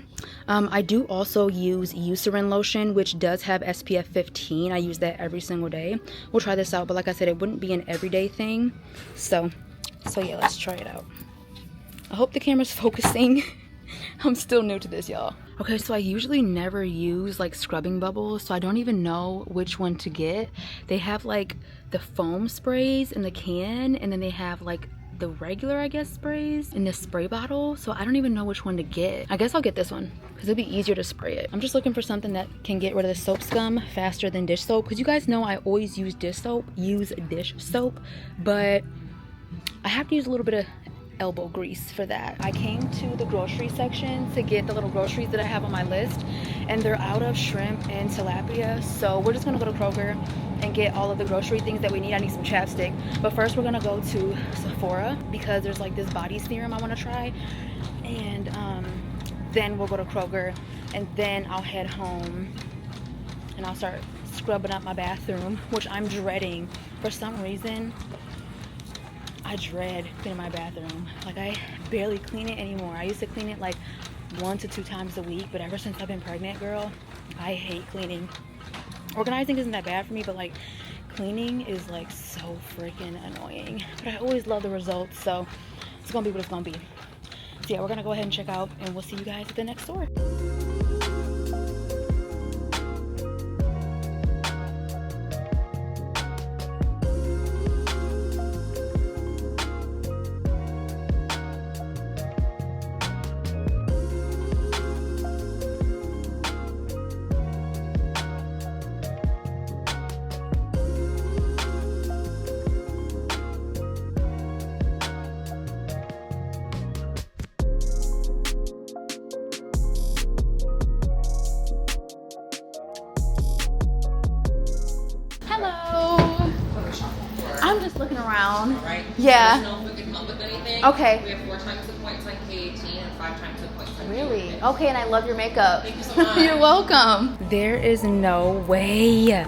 A: I do also use Eucerin lotion, which does have SPF 15. I use that every single day. We'll try this out, but like I said, it wouldn't be an everyday thing. So yeah, let's try it out. I hope the camera's focusing. I'm still new to this, y'all. Okay, so I usually never use like scrubbing bubbles, so I don't even know which one to get. They have like the foam sprays in the can, and then they have like the regular, I guess, sprays in this spray bottle. So I don't even know which one to get. I guess I'll get this one because it'll be easier to spray it. I'm just looking for something that can get rid of the soap scum faster than dish soap, because you guys know I always use dish soap, but I have to use a little bit of elbow grease for that. I came to the grocery section to get the little groceries that I have on my list, and they're out of shrimp and tilapia, so we're just gonna go to Kroger and get all of the grocery things that we need. I need some chapstick, but first we're gonna go to Sephora because there's like this body serum I want to try, and then we'll go to Kroger, and then I'll head home and I'll start scrubbing up my bathroom, which I'm dreading. For some reason I dread cleaning my bathroom. Like, I barely clean it anymore. I used to clean it like 1 to 2 times a week, but ever since I've been pregnant, girl, I hate cleaning. Organizing isn't that bad for me, but like cleaning is like so freaking annoying. But I always love the results, so it's gonna be what it's gonna be. So yeah, we're gonna go ahead and check out, and we'll see you guys at the next store. I'm just looking around.
C: All right.
A: Yeah.
C: Let us know if we can help with anything.
A: Okay.
C: We have 4 times the points on K18 and 5 times the points on
A: Really?
C: K18.
A: Okay, and I love your makeup.
C: Thank you so much.
A: You're welcome. There is no way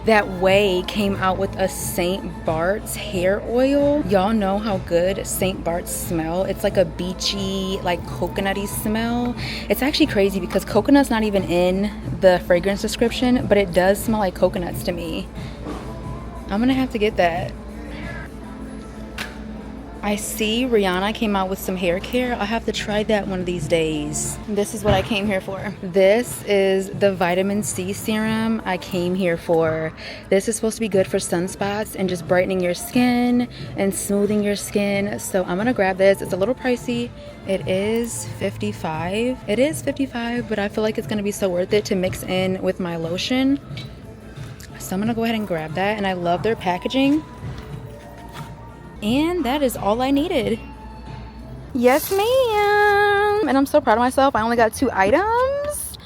A: that Way came out with a St. Bart's hair oil. Y'all know how good St. Bart's smell. It's like a beachy, like coconutty smell. It's actually crazy because coconut's not even in the fragrance description, but it does smell like coconuts to me. I'm gonna have to get that. I see Rihanna came out with some hair care. I'll have to try that one of these days. This is what I came here for. This is the vitamin C serum I came here for. This is supposed to be good for sunspots and just brightening your skin and smoothing your skin. So I'm gonna grab this. It's a little pricey. It is $55. It is $55, but I feel like it's gonna be so worth it to mix in with my lotion. So I'm gonna go ahead and grab that, and I love their packaging. And that is all I needed. Yes, ma'am. And I'm so proud of myself. I only got 2 items.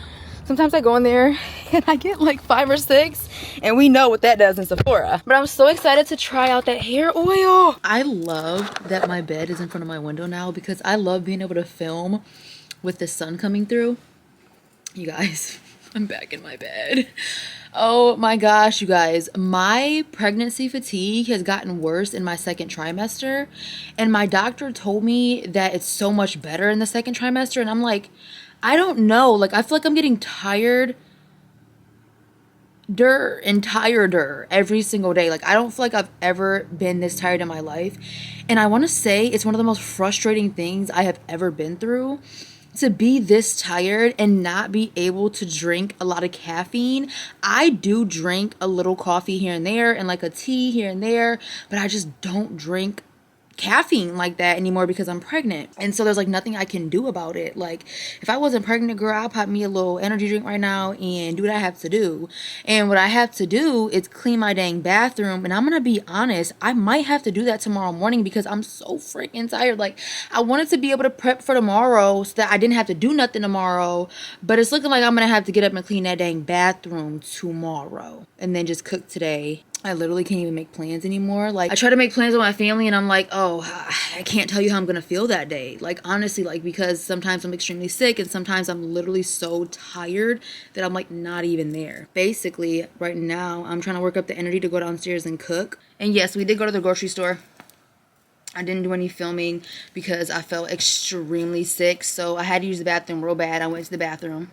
A: Sometimes I go in there and I get like 5 or 6, and we know what that does in Sephora. But I'm so excited to try out that hair oil. I love that my bed is in front of my window now because I love being able to film with the sun coming through. You guys, I'm back in my bed. Oh my gosh, you guys, my pregnancy fatigue has gotten worse in my 2nd trimester, and my doctor told me that it's so much better in the 2nd trimester, and I'm like, I don't know, like I feel like I'm getting tireder and tireder every single day. Like I don't feel like I've ever been this tired in my life, and I want to say it's one of the most frustrating things I have ever been through. to be this tired and not be able to drink a lot of caffeine. I do drink a little coffee here and there and like a tea here and there, but I just don't drink caffeine like that anymore because I'm pregnant. And so there's like nothing I can do about it. Like if I wasn't pregnant, girl, I'll pop me a little energy drink right now and do what I have to do. And what I have to do is clean my dang bathroom. And I'm gonna be honest, I might have to do that tomorrow morning because I'm so freaking tired. Like I wanted to be able to prep for tomorrow so that I didn't have to do nothing tomorrow, but it's looking like I'm gonna have to get up and clean that dang bathroom tomorrow and then just cook today. I literally can't even make plans anymore. Like I try to make plans with my family and I'm like, oh, I can't tell you how I'm gonna feel that day. Like honestly, like because sometimes I'm extremely sick and sometimes I'm literally so tired that I'm like not even there. Basically, right now I'm trying to work up the energy to go downstairs and cook. And yes, we did go to the grocery store. I didn't do any filming because I felt extremely sick. So I had to use the bathroom real bad. I went to the bathroom.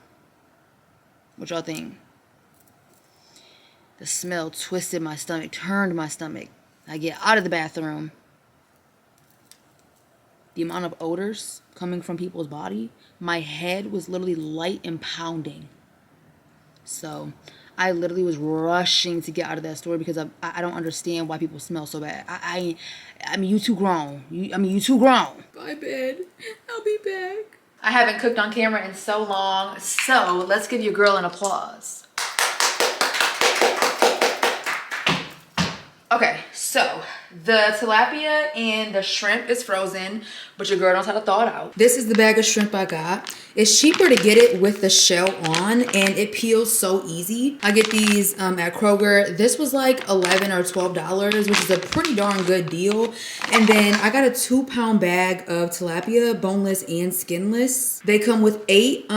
A: What y'all think? The smell twisted my stomach, turned my stomach. I get out of the bathroom. The amount of odors coming from people's body, my head was literally light and pounding. So I literally was rushing to get out of that store because I don't understand why people smell so bad. I mean, you too grown. You too grown. Bye, bed. I'll be back. I haven't cooked on camera in so long, so let's give your girl an applause. Okay, so the tilapia and the shrimp is frozen, but your girl knows how to thaw it out. This is the bag of shrimp I got. It's cheaper to get it with the shell on, and it peels so easy. I get these at Kroger. This was like $11 or $12, which is a pretty darn good deal. And then I got a 2-pound bag of tilapia, boneless and skinless. They come with 8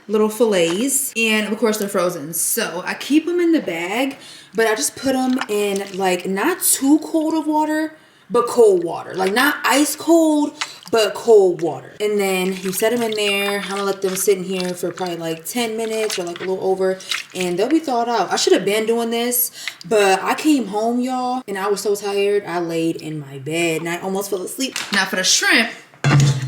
A: little fillets, and of course they're frozen. So I keep them in the bag, but I just put them in like not too cold of water, but cold water. Like not ice cold, but cold water. And then you set them in there. I'm gonna let them sit in here for probably like 10 minutes or like a little over, and they'll be thawed out. I should have been doing this, but I came home, y'all, and I was so tired. I laid in my bed and I almost fell asleep. Now for the shrimp,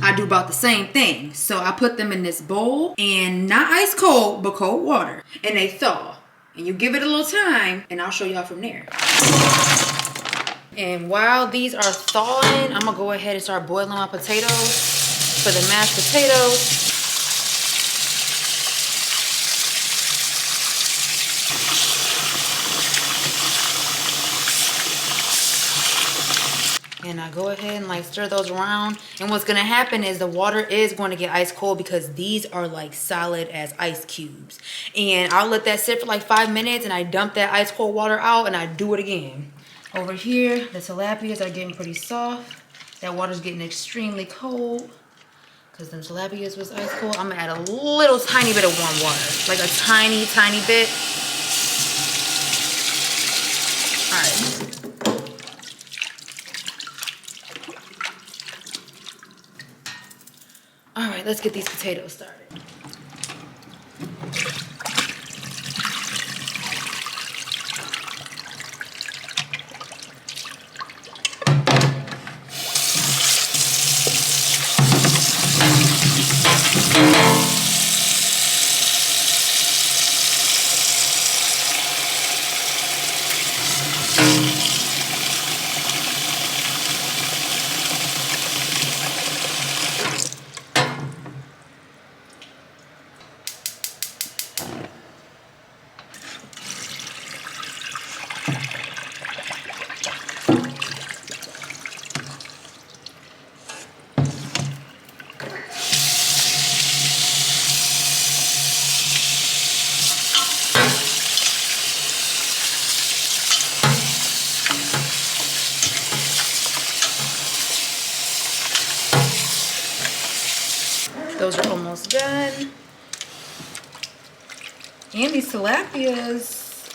A: I do about the same thing. So I put them in this bowl and not ice cold, but cold water, and they thaw. And you give it a little time, and I'll show y'all from there. And while these are thawing, I'm gonna go ahead and start boiling my potatoes for the mashed potatoes. And I go ahead and like stir those around. And what's gonna happen is the water is going to get ice cold because these are like solid as ice cubes. And I'll let that sit for like 5 minutes and I dump that ice cold water out and I do it again. Over here, the tilapias are getting pretty soft. That water's getting extremely cold because them tilapias was ice cold. I'm gonna add a little tiny bit of warm water, like a tiny, tiny bit. All right. All right, let's get these potatoes started. Those are almost done. And these tilapias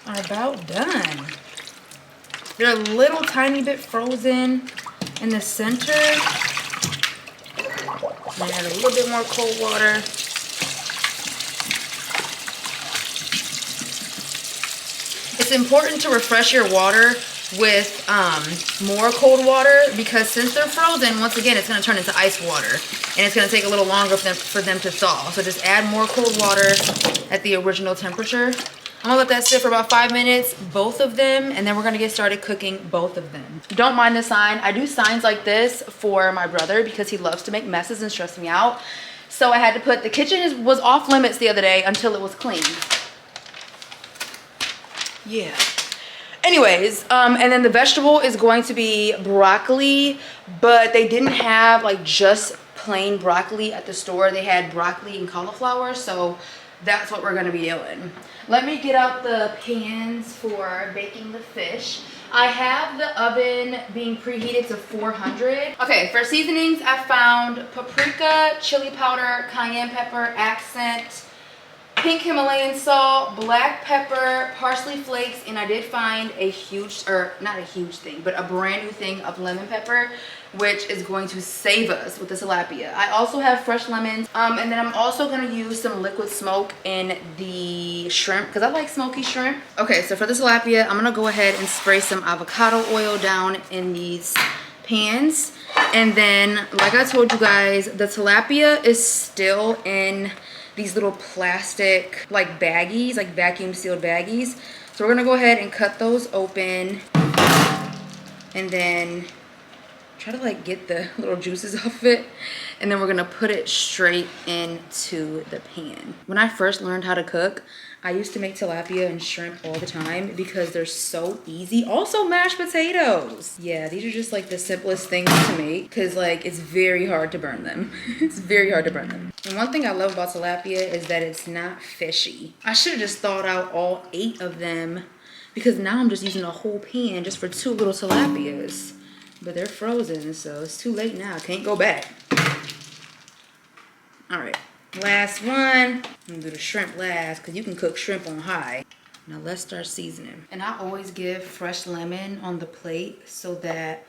A: are about done. They're a little tiny bit frozen in the center. And add a little bit more cold water. It's important to refresh your water with more cold water, because since they're frozen, once again, it's going to turn into ice water and it's going to take a little longer for them to thaw. So just add more cold water at the original temperature. I'm gonna let that sit for about 5 minutes, both of them, and then we're gonna get started cooking both of them. Don't mind the sign. I do signs like this for my brother because he loves to make messes and stress me out. So I had to put, the kitchen was off limits the other day until it was clean. Yeah. Anyways, and then the vegetable is going to be broccoli, but they didn't have like just plain broccoli at the store. They had broccoli and cauliflower, so that's what we're gonna be doing. Let me get out the pans for baking the fish. I have the oven being preheated to 400. Okay, for seasonings, I found paprika, chili powder, cayenne pepper, accent, pink Himalayan salt, black pepper, parsley flakes, and I did find a huge, or not a huge thing, but a brand new thing of lemon pepper, which is going to save us with the tilapia. I also have fresh lemons, and then I'm also gonna use some liquid smoke in the shrimp, because I like smoky shrimp. Okay, so for the tilapia, I'm gonna go ahead and spray some avocado oil down in these pans. And then, like I told you guys, the tilapia is still in these little plastic like baggies, like vacuum sealed baggies. So we're gonna go ahead and cut those open and then try to like get the little juices off of it, and then we're gonna put it straight into the pan. When I first learned how to cook, I used to make tilapia and shrimp all the time because they're so easy. Also mashed potatoes. Yeah, these are just like the simplest things to make because like it's very hard to burn them. It's very hard to burn them. And one thing I love about tilapia is that it's not fishy. I should have just thawed out all 8 of them because now I'm just using a whole pan just for 2 little tilapias. But they're frozen, so it's too late now. Can't go back. All right, last one. I'm gonna do the shrimp last because you can cook shrimp on high. Now let's start seasoning. And I always give fresh lemon on the plate so that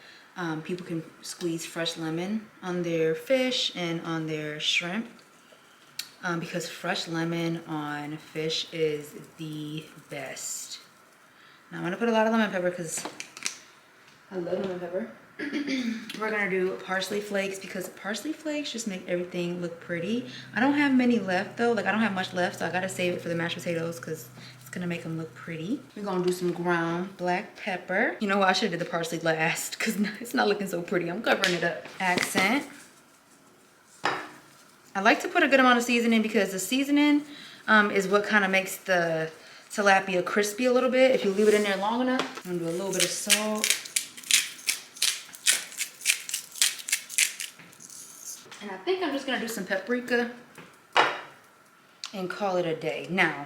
A: people can squeeze fresh lemon on their fish and on their shrimp. Because fresh lemon on fish is the best. Now I'm gonna put a lot of lemon pepper because I love lemon pepper. We're gonna do parsley flakes because parsley flakes just make everything look pretty. I don't have many left though, like I don't have much left, so I gotta save it for the mashed potatoes because it's gonna make them look pretty. We're gonna do some ground black pepper. You know what, I should have did the parsley last because it's not looking so pretty. I'm covering it up. Accent. I like to put a good amount of seasoning because the seasoning is what kind of makes the tilapia crispy a little bit if you leave it in there long enough. I'm gonna do a little bit of salt. And I think I'm just gonna do some paprika and call it a day. Now,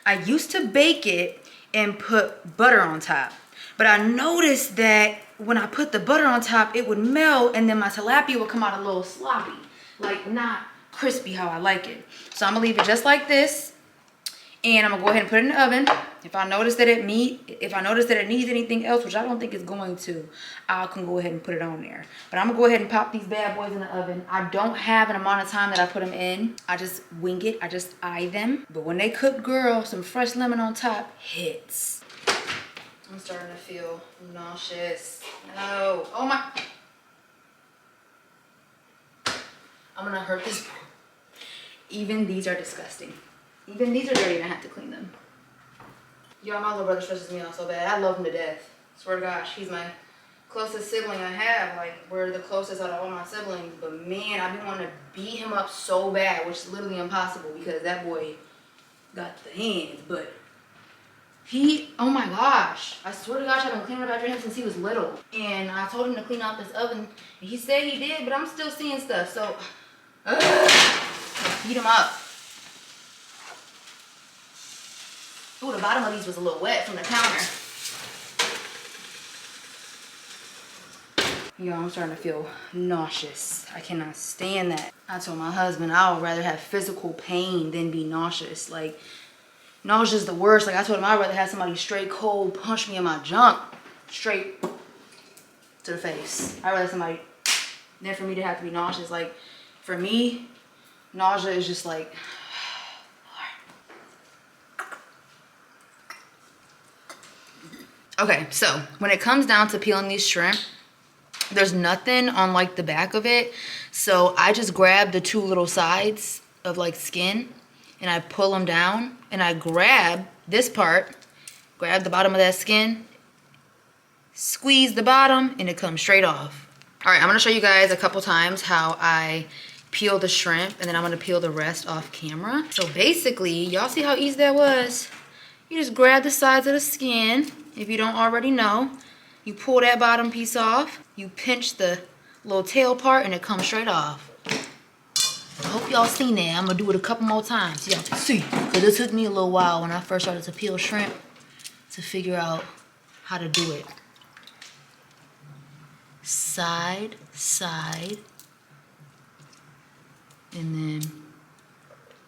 A: I used to bake it and put butter on top, but I noticed that when I put the butter on top, it would melt and then my tilapia would come out a little sloppy, like not crispy how I like it. So I'm gonna leave it just like this. And I'm gonna go ahead and put it in the oven. If I notice that it needs anything else, which I don't think it's going to, I can go ahead and put it on there. But I'm gonna go ahead and pop these bad boys in the oven. I don't have an amount of time that I put them in. I just wing it, I just eye them. But when they cook, girl, some fresh lemon on top hits. I'm starting to feel nauseous. No, oh my. I'm gonna hurt this. Even these are disgusting. Even these are dirty and I have to clean them. Y'all, my little brother stresses me out so bad. I love him to death. Swear to gosh, he's my closest sibling I have. Like, we're the closest out of all my siblings. But man, I've been wanting to beat him up so bad, which is literally impossible because that boy got the hands. But oh my gosh. I swear to gosh, I've been cleaning up after him since he was little. And I told him to clean out this oven. And he said he did, but I'm still seeing stuff. So, beat him up. Ooh, the bottom of these was a little wet from the counter. Yo, I'm starting to feel nauseous. I cannot stand that. I told my husband I would rather have physical pain than be nauseous. Like, nausea is the worst. Like, I told him I'd rather have somebody straight cold punch me in my junk straight to the face. I'd rather somebody than for me to have to be nauseous. Like, for me, nausea is just like, Okay, so when it comes down to peeling these shrimp, there's nothing on like the back of it. So I just grab the two little sides of like skin and I pull them down and I grab this part, grab the bottom of that skin, squeeze the bottom, and it comes straight off. All right, I'm gonna show you guys a couple times how I peel the shrimp, and then I'm gonna peel the rest off camera. So basically, y'all see how easy that was? You just grab the sides of the skin, if you don't already know. You pull that bottom piece off, you pinch the little tail part, and it comes straight off. I hope y'all seen that. I'm gonna do it a couple more times so y'all can see. Cause it took me a little while when I first started to peel shrimp to figure out how to do it. Side, side, and then,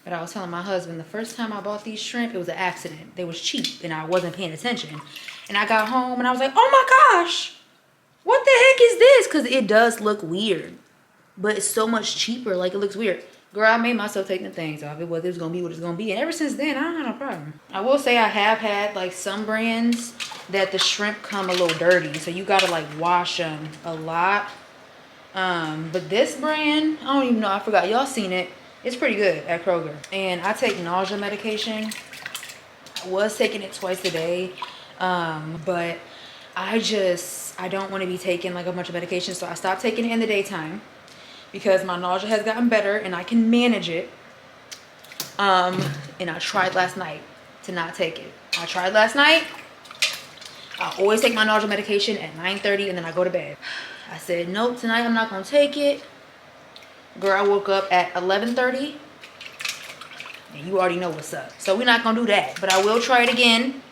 A: but I was telling my husband the first time I bought these shrimp, it was an accident. They was cheap and I wasn't paying attention. And I got home and I was like, oh my gosh, what the heck is this? Because it does look weird, but it's so much cheaper. Like, it looks weird. Girl, I made myself take the things off. It was gonna be what it's gonna be. And ever since then, I don't have no problem. I will say I have had like some brands that the shrimp come a little dirty. So you gotta like wash them a lot. But this brand, I don't even know, I forgot. Y'all seen it. It's pretty good at Kroger. And I take nausea medication. I was taking it twice a day. But I don't want to be taking like a bunch of medication. So I stopped taking it in the daytime because my nausea has gotten better and I can manage it. And I tried last night to not take it. I tried last night. I always take my nausea medication at 9:30 and then I go to bed. I said, nope, tonight I'm not gonna take it. Girl, I woke up at 11:30 and you already know what's up. So we're not gonna do that, but I will try it again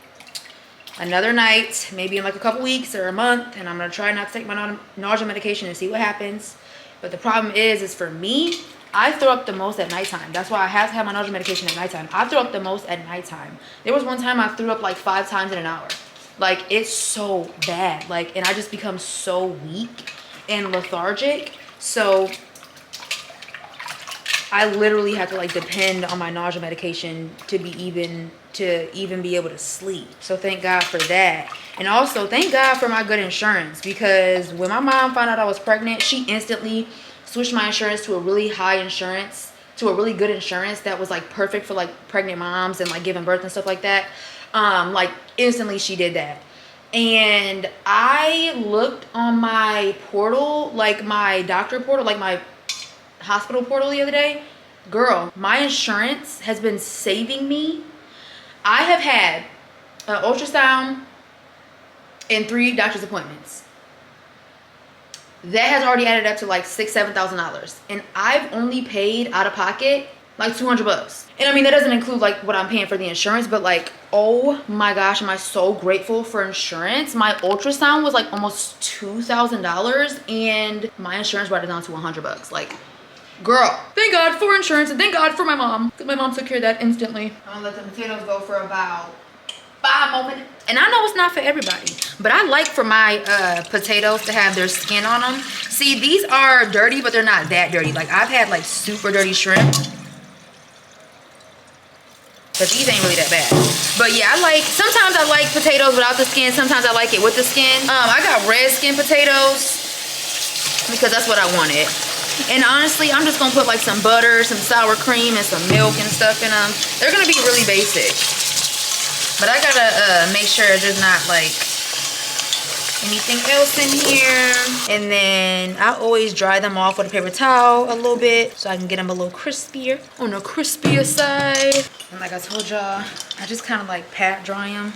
A: another night, maybe in like a couple weeks or a month, and I'm gonna try not to take my nausea medication and see what happens. But the problem is for me, I throw up the most at nighttime. That's why I have to have my nausea medication at nighttime. I throw up the most at nighttime. There was one time I threw up like 5 times in an hour. Like, it's so bad. Like, and I just become so weak and lethargic. So I literally have to like depend on my nausea medication to even be able to sleep. So thank God for that. And also thank God for my good insurance, because when my mom found out I was pregnant, she instantly switched my insurance to a really high insurance, to a really good insurance that was like perfect for like pregnant moms and like giving birth and stuff like that. Like instantly she did that. And I looked on my portal, like my doctor portal, like my hospital portal the other day. Girl, my insurance has been saving me. I have had an ultrasound and 3 doctor's appointments. That has already added up to like $6,000-$7,000, and I've only paid out of pocket like $200. And I mean, that doesn't include like what I'm paying for the insurance, but like, oh my gosh, am I so grateful for insurance. My ultrasound was like almost $2,000 and my insurance brought it down to $100. Like, girl, thank God for insurance and thank God for my mom, because my mom took care of that instantly. I'm gonna let the potatoes go for about 5 more minutes. And I know it's not for everybody, but I like for my potatoes to have their skin on them. See, these are dirty, but they're not that dirty. Like, I've had like super dirty shrimp, but these ain't really that bad. But yeah, sometimes I like potatoes without the skin. Sometimes I like it with the skin. I got red skin potatoes because that's what I wanted. And honestly, I'm just gonna put like some butter, some sour cream, and some milk and stuff in them. They're gonna be really basic. But I gotta make sure there's not like anything else in here. And then I always dry them off with a paper towel a little bit so I can get them a little crispier, on the crispier side. And like I told y'all, I just kind of like pat dry them.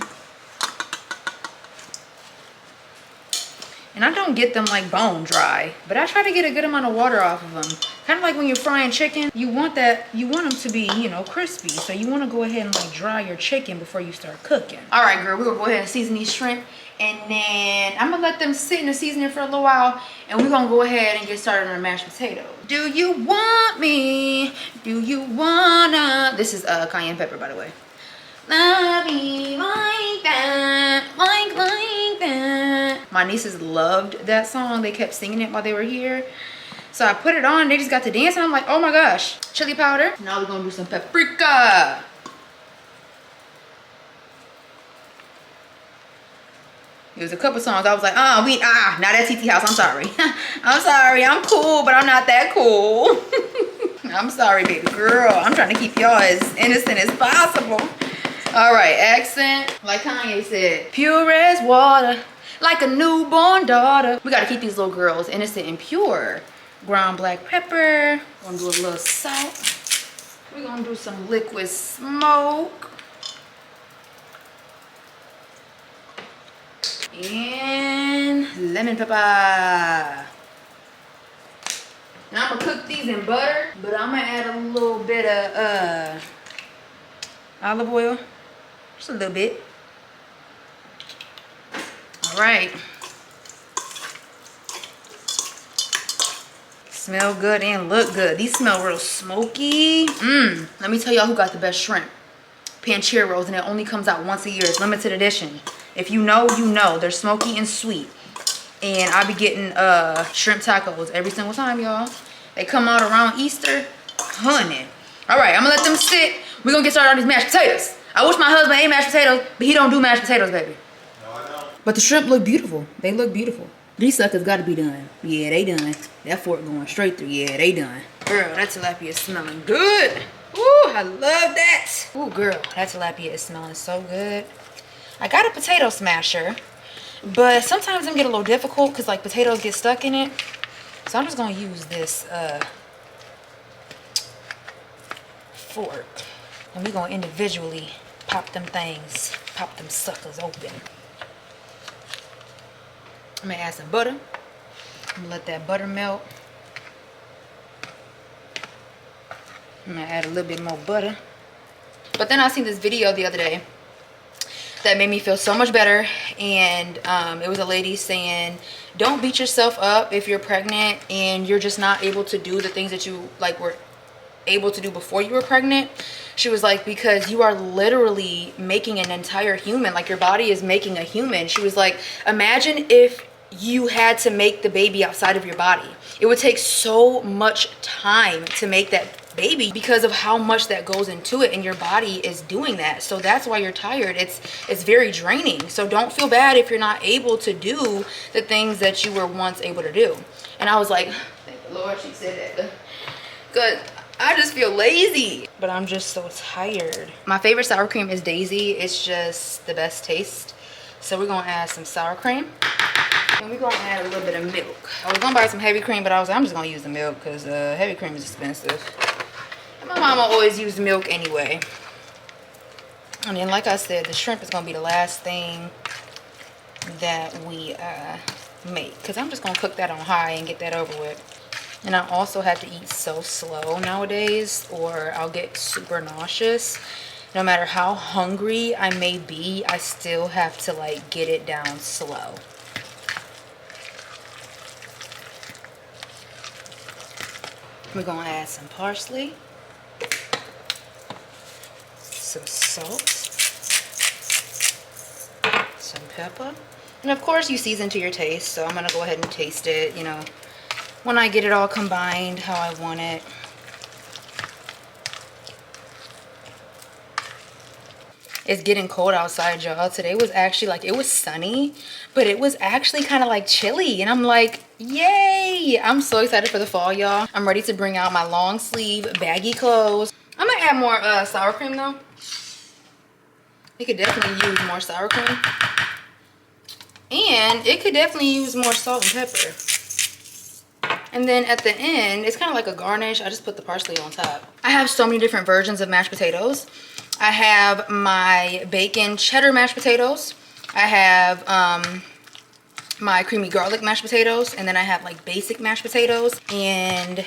A: And I don't get them like bone dry, but I try to get a good amount of water off of them. Kind of like when you're frying chicken, you want them to be, you know, crispy. So you want to go ahead and like dry your chicken before you start cooking. All right, girl, we're gonna go ahead and season these shrimp. And then I'm gonna let them sit in the seasoning for a little while, and we're gonna go ahead and get started on the mashed potatoes. Do you want me? Do you wanna? This is cayenne pepper, by the way. Love me like that, like that. My nieces loved that song. They kept singing it while they were here. So I put it on, they just got to dance, and I'm like, oh my gosh. Chili powder. Now we're gonna do some paprika. It was a couple songs. I was like, not at TT house. I'm sorry. I'm sorry. I'm cool, but I'm not that cool. I'm sorry, baby girl. I'm trying to keep y'all as innocent as possible. All right, accent. Like Kanye said, pure as water, like a newborn daughter. We got to keep these little girls innocent and pure. Ground black pepper. Gonna do a little salt. We're gonna do some liquid smoke. And lemon pepper. Now I'm gonna cook these in butter, but I'm gonna add a little bit of olive oil. Just a little bit. All right. Smell good and look good. These smell real smoky. Let me tell y'all who got the best shrimp. Pancheros, and it only comes out once a year. It's limited edition. If you know, you know. They're smoky and sweet. And I be getting shrimp tacos every single time, y'all. They come out around Easter. Honey. All right, I'm gonna let them sit. We're gonna get started on these mashed potatoes. I wish my husband ate mashed potatoes, but he don't do mashed potatoes, baby.
B: No, I don't.
A: But the shrimp look beautiful. They look beautiful. These suckers gotta be done. Yeah, they done. That fork going straight through. Yeah, they done. Girl, that tilapia is smelling good. Ooh, I love that. Ooh, girl, that tilapia is smelling so good. I got a potato smasher, but sometimes them get a little difficult because like potatoes get stuck in it. So I'm just gonna use this fork. And we're gonna individually pop them suckers open. I'm gonna add some butter. I'm gonna let that butter melt. I'm gonna add a little bit more butter. But then I seen this video the other day that made me feel so much better. And it was a lady saying, don't beat yourself up if you're pregnant and you're just not able to do the things that you like were able to do before you were pregnant. She was like, because you are literally making an entire human. Like your body is making a human. She was like, imagine if you had to make the baby outside of your body. It would take so much time to make that baby because of how much that goes into it, and your body is doing that. So that's why you're tired. It's very draining. So don't feel bad if you're not able to do the things that you were once able to do. And I was like, thank the Lord she said that. Good. I just feel lazy, but I'm just so tired. My favorite sour cream is Daisy. It's just the best taste. So we're gonna add some sour cream. And we're gonna add a little bit of milk. I was gonna buy some heavy cream, but I was like, I'm just gonna use the milk because heavy cream is expensive. And my mama always used milk anyway. And then, like I said, the shrimp is gonna be the last thing that we make, because I'm just gonna cook that on high and get that over with. And I also have to eat so slow nowadays, or I'll get super nauseous. No matter how hungry I may be, I still have to like get it down slow. We're gonna add some parsley, some salt, some pepper, and of course you season to your taste. So I'm gonna go ahead and taste it, you know, when I get it all combined how I want it. It's getting cold outside, y'all. Today was actually like, it was sunny, but it was actually kind of like chilly. And I'm like, yay! I'm so excited for the fall, y'all. I'm ready to bring out my long sleeve baggy clothes. I'm gonna add more sour cream though. It could definitely use more sour cream. And it could definitely use more salt and pepper. And then at the end, it's kind of like a garnish. I just put the parsley on top. I have so many different versions of mashed potatoes. I have my bacon cheddar mashed potatoes. I have my creamy garlic mashed potatoes. And then I have like basic mashed potatoes. And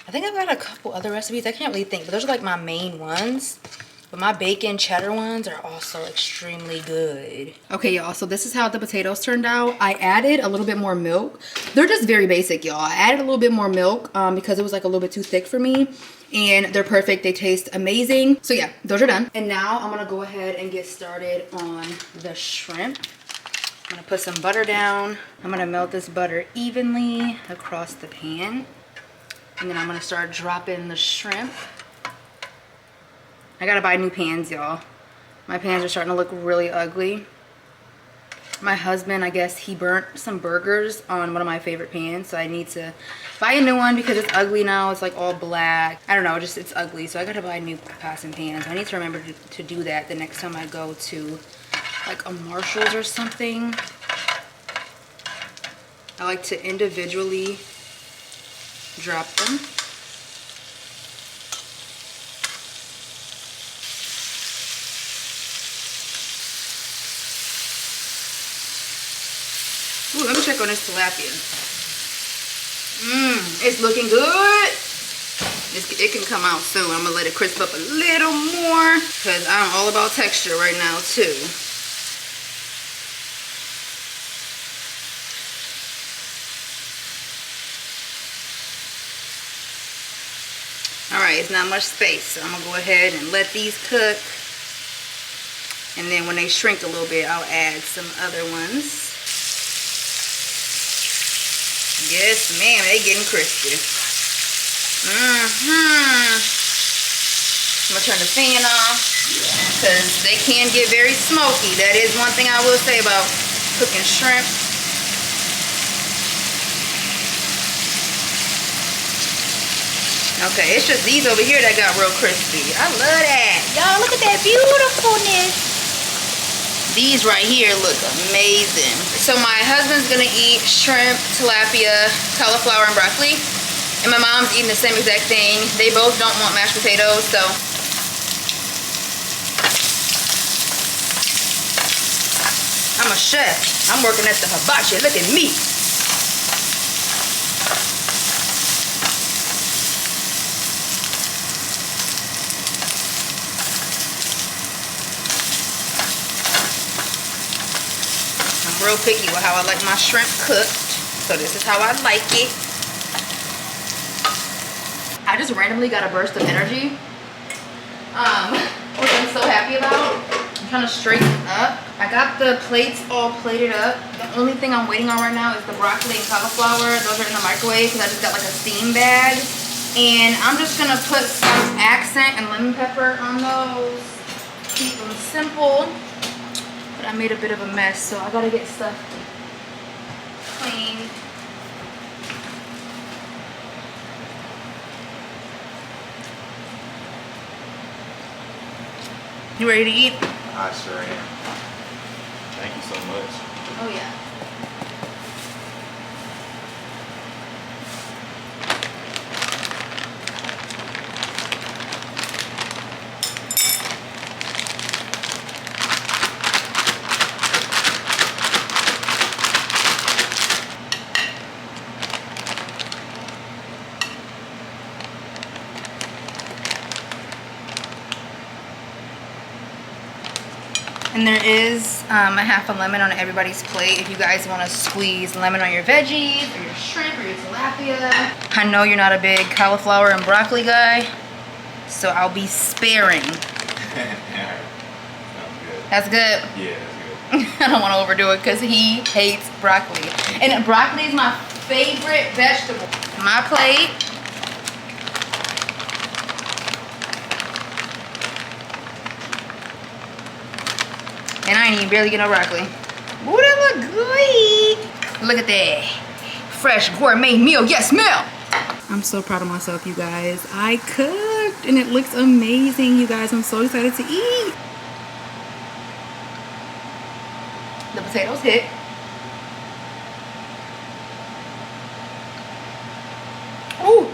A: I think I've got a couple other recipes. I can't really think, but those are like my main ones. But my bacon cheddar ones are also extremely good. Okay, y'all, so this is how the potatoes turned out. I added a little bit more milk. They're just very basic, y'all. I added a little bit more milk because it was like a little bit too thick for me. And they're perfect. They taste amazing. So yeah, those are done. And now I'm gonna go ahead and get started on the shrimp. I'm gonna put some butter down. I'm gonna melt this butter evenly across the pan. And then I'm gonna start dropping the shrimp. I gotta buy new pans, y'all. My pans are starting to look really ugly. My husband, I guess he burnt some burgers on one of my favorite pans, so I need to buy a new one because it's ugly now. It's like all black. I don't know, just it's ugly. So I gotta buy new pots and pans. I need to remember to do that the next time I go to like a Marshall's or something. I like to individually drop them. Ooh, let me check on this tilapia. It's looking good. It can come out soon. I'm gonna let it crisp up a little more because I'm all about texture right now too. All right, it's not much space, so I'm gonna go ahead and let these cook. And then when they shrink a little bit, I'll add some other ones. Yes, ma'am, they getting crispy. I'm gonna turn the fan off because they can get very smoky. That is one thing I will say about cooking shrimp. Okay, it's just these over here that got real crispy. I love that. Y'all, look at that beautifulness. These right here look amazing. So my husband's gonna eat shrimp, tilapia, cauliflower, and broccoli. And my mom's eating the same exact thing. They both don't want mashed potatoes, so. I'm a chef. I'm working at the hibachi. Look at me. Real picky with how I like my shrimp cooked, so this is how I like it. I just randomly got a burst of energy, which I'm so happy about. I'm trying to straighten up. I got the plates all plated up. The only thing I'm waiting on right now is the broccoli and cauliflower. Those are in the microwave because I just got like a steam bag, and I'm just gonna put some accent and lemon pepper on those. Keep them simple. I made a bit of a mess, so I gotta get stuff clean. You ready to eat?
B: I sure am. Thank you so much.
A: Oh yeah. And there is a half a lemon on everybody's plate if you guys want to squeeze lemon on your veggies or your shrimp or your tilapia. I know you're not a big cauliflower and broccoli guy, so I'll be sparing. That's good.
B: Yeah, that's good.
A: I don't want to overdo it because he hates broccoli. And broccoli is my favorite vegetable. My plate. And I ain't even barely get no broccoli. Ooh, that look good. Look at that. Fresh gourmet meal. Yes, ma'am. I'm so proud of myself, you guys. I cooked and it looks amazing, you guys. I'm so excited to eat. The potatoes hit. Ooh,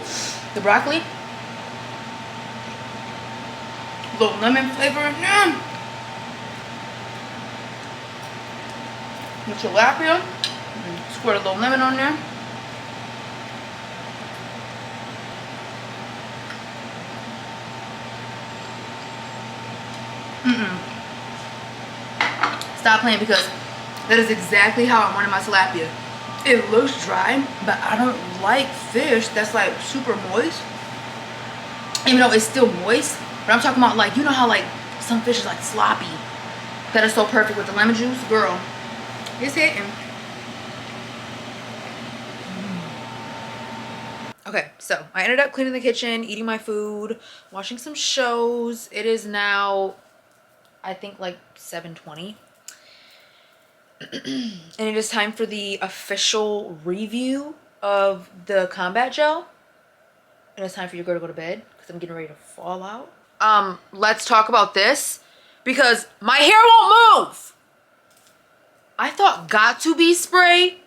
A: the broccoli. Little lemon flavor in there. The tilapia. Squirt a little lemon on there. Stop playing, because that is exactly how I wanted my tilapia. It looks dry, but I don't like fish that's like super moist. Even though it's still moist, but I'm talking about, like, you know how like some fish is like sloppy. That is so perfect with the lemon juice, girl. It's hitting. Okay, so I ended up cleaning the kitchen, eating my food, watching some shows. It is now, I think, like 7:20. And it is time for the official review of the combat gel. And it's time for your girl to go to bed because I'm getting ready to fall out. Let's talk about this because my hair won't move. I thought Got To Be spray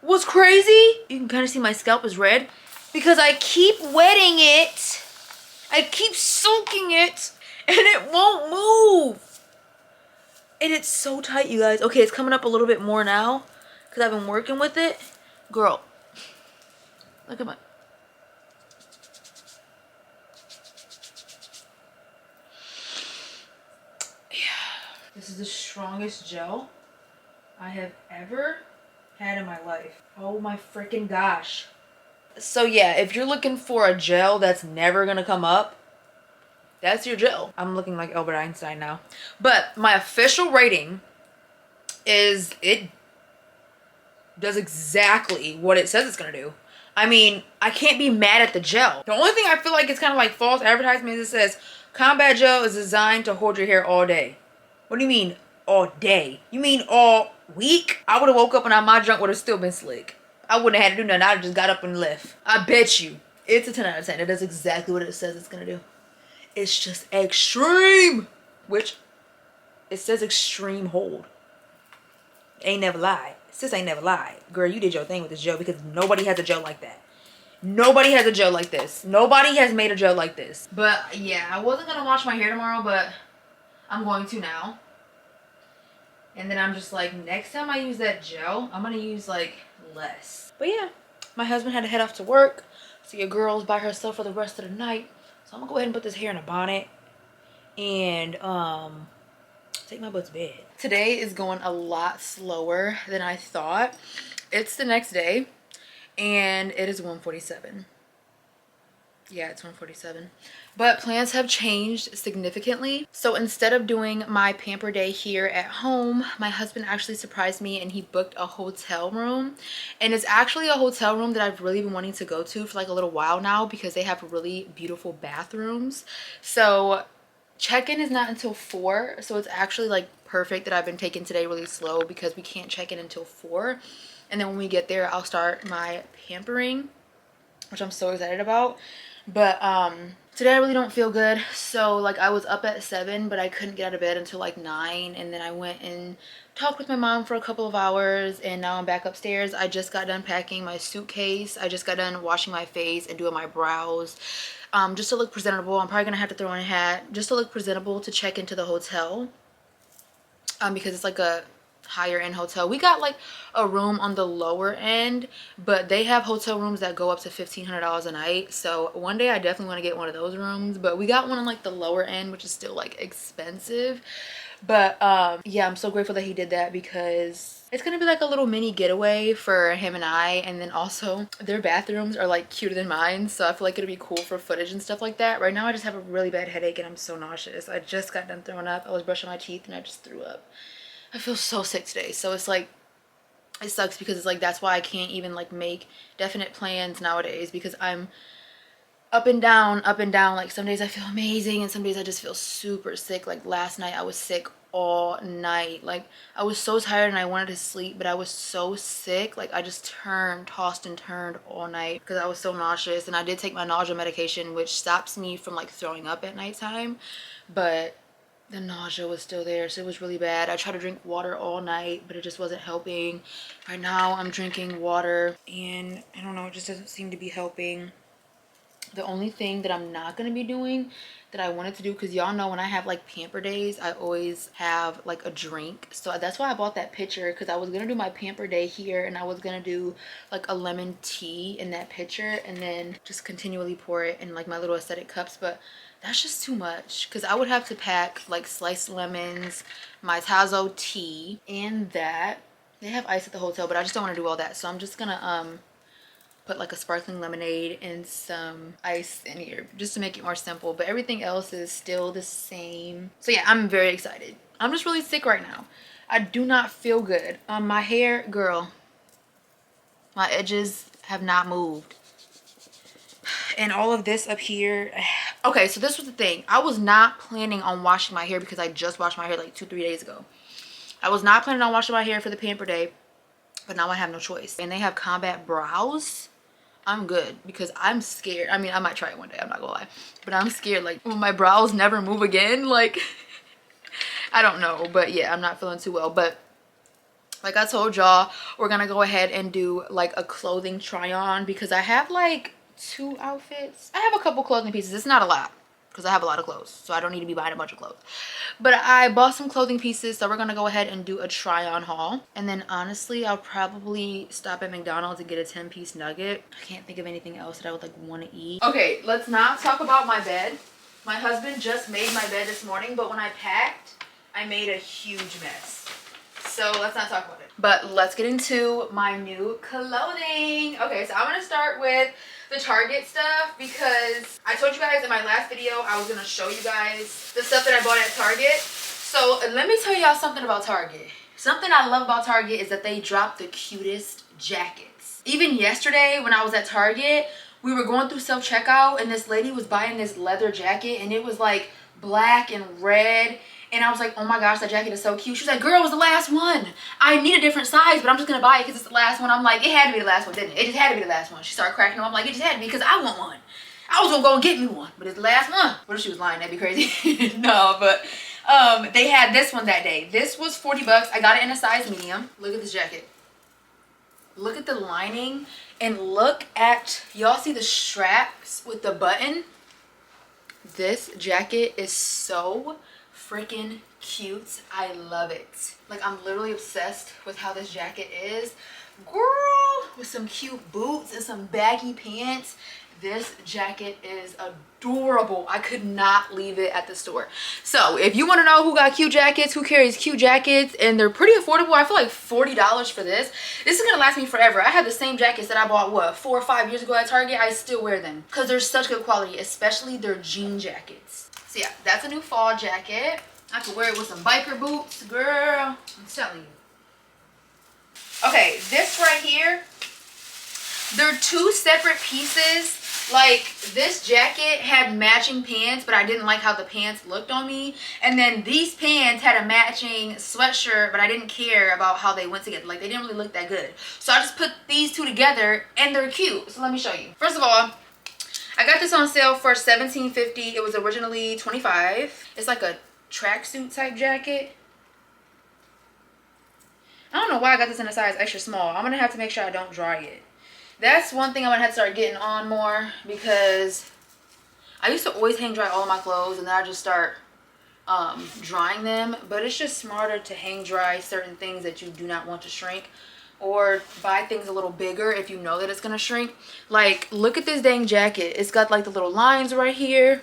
A: was crazy. You can kind of see my scalp is red because I keep wetting it. I keep soaking it and it won't move. And it's so tight, you guys. Okay, it's coming up a little bit more now because I've been working with it. Girl, look at my... This is the strongest gel I have ever had in my life. Oh my freaking gosh. So yeah, if you're looking for a gel that's never gonna come up, that's your gel. I'm looking like Albert Einstein now. But my official rating is it does exactly what it says it's gonna do. I mean, I can't be mad at the gel. The only thing I feel like it's kind of like false advertisement is it says combat gel is designed to hold your hair all day. What do you mean all day? You mean all week? I would have woke up and my junk would have still been slick. I wouldn't have had to do nothing. I just got up and left. I bet you. It's a 10 out of 10. It does exactly what it says it's gonna do. It's just extreme. Which, it says extreme hold. Ain't never lied. Sis ain't never lied. Girl, you did your thing with this gel because nobody has a gel like that. Nobody has a gel like this. Nobody has made a gel like this. But yeah, I wasn't gonna wash my hair tomorrow, but I'm going to now. And then I'm just like, next time I use that gel, I'm gonna use like less. But yeah, my husband had to head off to work, so your girl's by herself for the rest of the night. So I'm gonna go ahead and put this hair in a bonnet and take my butt to bed. Today is going a lot slower than I thought. It's the next day and it is 1:47. Yeah, it's 1:47. But plans have changed significantly. So instead of doing my pamper day here at home, my husband actually surprised me and he booked a hotel room. And it's actually a hotel room that I've really been wanting to go to for like a little while now because they have really beautiful bathrooms. So check-in is not until 4. So it's actually like perfect that I've been taking today really slow because we can't check in until 4. And then when we get there, I'll start my pampering, which I'm so excited about. But today I really don't feel good. So like I was up at 7, but I couldn't get out of bed until like 9. And then I went and talked with my mom for a couple of hours and now I'm back upstairs. I just got done packing my suitcase. I just got done washing my face and doing my brows just to look presentable. I'm probably gonna have to throw on a hat just to look presentable to check into the hotel because it's like a higher end hotel. We got like a room on the lower end, but they have hotel rooms that go up to $1,500 a night. So one day I definitely want to get one of those rooms, but we got one on like the lower end, which is still like expensive. But yeah, I'm so grateful that he did that because it's gonna be like a little mini getaway for him and I. And then also their bathrooms are like cuter than mine, so I feel like it'll be cool for footage and stuff like that. Right now I just have a really bad headache and I'm so nauseous. I just got done throwing up. I was brushing my teeth and I just threw up. I feel so sick today. So it's like, it sucks because it's like that's why I can't even like make definite plans nowadays because I'm up and down. Like some days I feel amazing and some days I just feel super sick. Like last night I was sick all night. Like I was so tired and I wanted to sleep, but I was so sick. Like I just tossed and turned all night because I was so nauseous. And I did take my nausea medication, which stops me from like throwing up at nighttime, but the nausea was still there, so it was really bad. I tried to drink water all night, but it just wasn't helping. Right now I'm drinking water and I don't know, it just doesn't seem to be helping. The only thing that I'm not going to be doing that I wanted to do, because y'all know when I have like pamper days, I always have like a drink. So that's why I bought that pitcher, because I was going to do my pamper day here and I was going to do like a lemon tea in that pitcher and then just continually pour it in like my little aesthetic cups. But that's just too much because I would have to pack like sliced lemons, my Tazo tea, and that. They have ice at the hotel, but I just don't want to do all that. So I'm just going to put like a sparkling lemonade and some ice in here just to make it more simple, but everything else is still the same. So yeah, I'm very excited. I'm just really sick right now. I do not feel good. My hair, girl, my edges have not moved. And all of this up here. Okay, so this was the thing. I was not planning on washing my hair because I just washed my hair like 2-3 days ago. I was not planning on washing my hair for the pamper day, but now I have no choice. And they have combat brows. I'm good because I'm scared. I mean, I might try it one day, I'm not gonna lie. But I'm scared, like, will my brows never move again? Like, I don't know. But yeah, I'm not feeling too well. But like I told y'all, we're gonna go ahead and do like a clothing try on because I have like 2 outfits. I have a couple clothing pieces. It's not a lot because I have a lot of clothes, so I don't need to be buying a bunch of clothes. But I bought some clothing pieces, so we're gonna go ahead and do a try on haul. And then honestly, I'll probably stop at McDonald's and get a 10-piece nugget. I can't think of anything else that I would like want to eat. Okay, let's not talk about my bed. My husband just made my bed this morning, but when I packed, I made a huge mess. So let's not talk about it. But let's get into my new clothing. Okay, so I'm gonna start with the Target stuff because I told you guys in my last video I was gonna show you guys the stuff that I bought at Target. So let me tell y'all something about Target. Something I love about Target is that they drop the cutest jackets. Even yesterday when I was at Target, we were going through self-checkout and this lady was buying this leather jacket and it was like black and red. And I was like, oh my gosh, that jacket is so cute. She was like, girl, it was the last one. I need a different size, but I'm just gonna buy it because it's the last one. I'm like, it had to be the last one, didn't it? It just had to be the last one. She started cracking up. I'm like, it just had to be because I want one. I was gonna go and get me one, but it's the last one. What if she was lying? That'd be crazy. No, but they had this one that day. This was 40 bucks. I got it in a size medium. Look at this jacket. Look at the lining and look at, y'all see the straps with the button? This jacket is so freaking cute. I love it. Like, I'm literally obsessed with how this jacket is. Girl, with some cute boots and some baggy pants. This jacket is adorable. I could not leave it at the store. So if you want to know who got cute jackets, who carries cute jackets, and they're pretty affordable, I feel like $40 for this. This is gonna last me forever. I have the same jackets that I bought, what, 4 or 5 years ago at Target. I still wear them because they're such good quality, especially their jean jackets. So yeah, that's a new fall jacket. I could wear it with some biker boots, girl. I'm telling you. Okay, this right here, they're 2 separate pieces. Like, this jacket had matching pants, but I didn't like how the pants looked on me. And then these pants had a matching sweatshirt, but I didn't care about how they went together. Like, they didn't really look that good. So I just put these 2 together, and they're cute. So let me show you. First of all, I got this on sale for $17.50. It was originally $25. It's like a tracksuit type jacket. I don't know why I got this in a size extra small. I'm gonna have to make sure I don't dry it. That's one thing I'm gonna have to start getting on more because I used to always hang dry all of my clothes and then I just start drying them. But it's just smarter to hang dry certain things that you do not want to shrink, or buy things a little bigger if you know that it's gonna shrink. Like, look at this dang jacket. It's got like the little lines right here.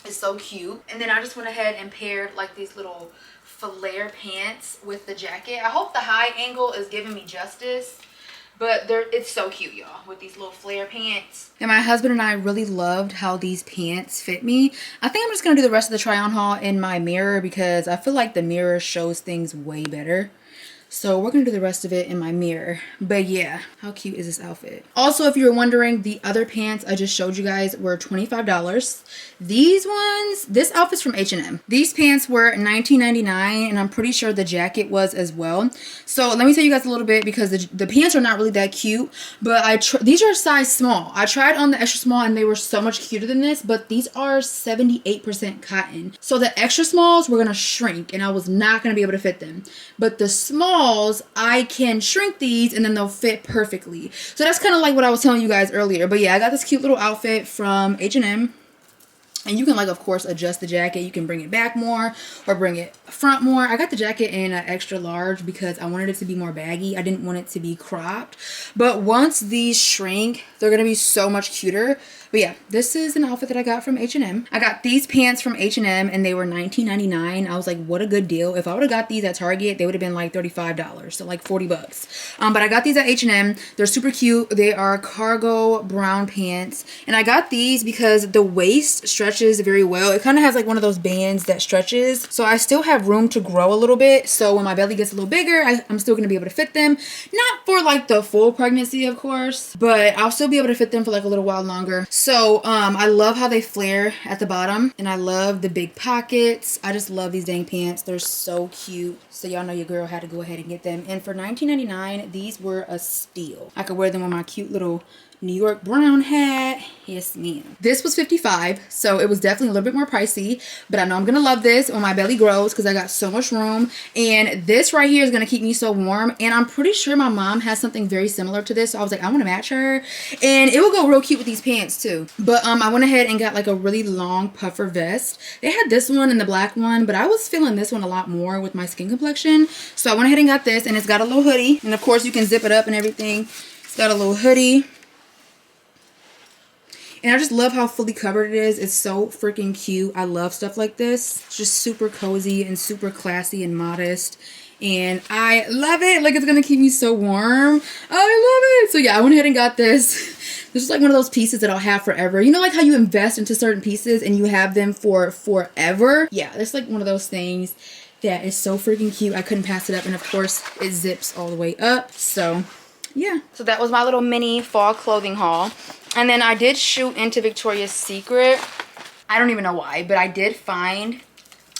A: It's so cute. And then I just went ahead and paired like these little flare pants with the jacket. I hope the high angle is giving me justice, but it's so cute, y'all, with these little flare pants. And my husband and I really loved how these pants fit me. I think I'm just gonna do the rest of the try on haul in my mirror because I feel like the mirror shows things way better. So we're gonna do the rest of it in my mirror. But yeah, how cute is this outfit? Also, if you were wondering, the other pants I just showed you guys were $25. These ones, this outfit's from H&M. These pants were $19.99 and I'm pretty sure the jacket was as well. So let me tell you guys a little bit because the pants are not really that cute, but these are size small. I tried on the extra small and they were so much cuter than this, but these are 78% cotton. So the extra smalls were gonna shrink and I was not gonna be able to fit them. But the small, I can shrink these and then they'll fit perfectly. So that's kind of like what I was telling you guys earlier. But yeah, I got this cute little outfit from H&M. And you can, like, of course, adjust the jacket. You can bring it back more or bring it front more. I got the jacket in an extra large because I wanted it to be more baggy. I didn't want it to be cropped. But once these shrink, they're going to be so much cuter. But yeah, this is an outfit that I got from H&M. I got these pants from H&M and they were $19.99. I was like, what a good deal. If I would have got these at Target, they would have been like $35, so like 40 bucks. But I got these at H&M. They're super cute. They are cargo brown pants. And I got these because the waist stretch stretches very well. It kind of has like one of those bands that stretches. So I still have room to grow a little bit. So when my belly gets a little bigger, I'm still going to be able to fit them. Not for like the full pregnancy, of course, but I'll still be able to fit them for like a little while longer. So I love how they flare at the bottom, and I love the big pockets. I just love these dang pants. They're so cute. So y'all know your girl had to go ahead and get them. And for $19.99, these were a steal. I could wear them with my cute little New York brown hat. Yes, ma'am. This was $55, so it was definitely a little bit more pricey, but I know I'm gonna love this when my belly grows because I got so much room. And this right here is gonna keep me so warm, and I'm pretty sure my mom has something very similar to this, so I was like, I want to match her, and it will go real cute with these pants too. But I went ahead and got like a really long puffer vest. They had this one and the black one, but I was feeling this one a lot more with my skin complexion, so I went ahead and got this. And it's got a little hoodie, and of course you can zip it up and everything. It's got a little hoodie. And I just love how fully covered it is. It's so freaking cute. I love stuff like this. It's just super cozy and super classy and modest. And I love it. Like, it's going to keep me so warm. I love it. So yeah, I went ahead and got this. This is like one of those pieces that I'll have forever. You know, like how you invest into certain pieces and you have them for forever? Yeah, it's like one of those things that is so freaking cute. I couldn't pass it up. And of course, it zips all the way up. So yeah. So that was my little mini fall clothing haul. And then I did shoot into Victoria's Secret. I don't even know why, but I did find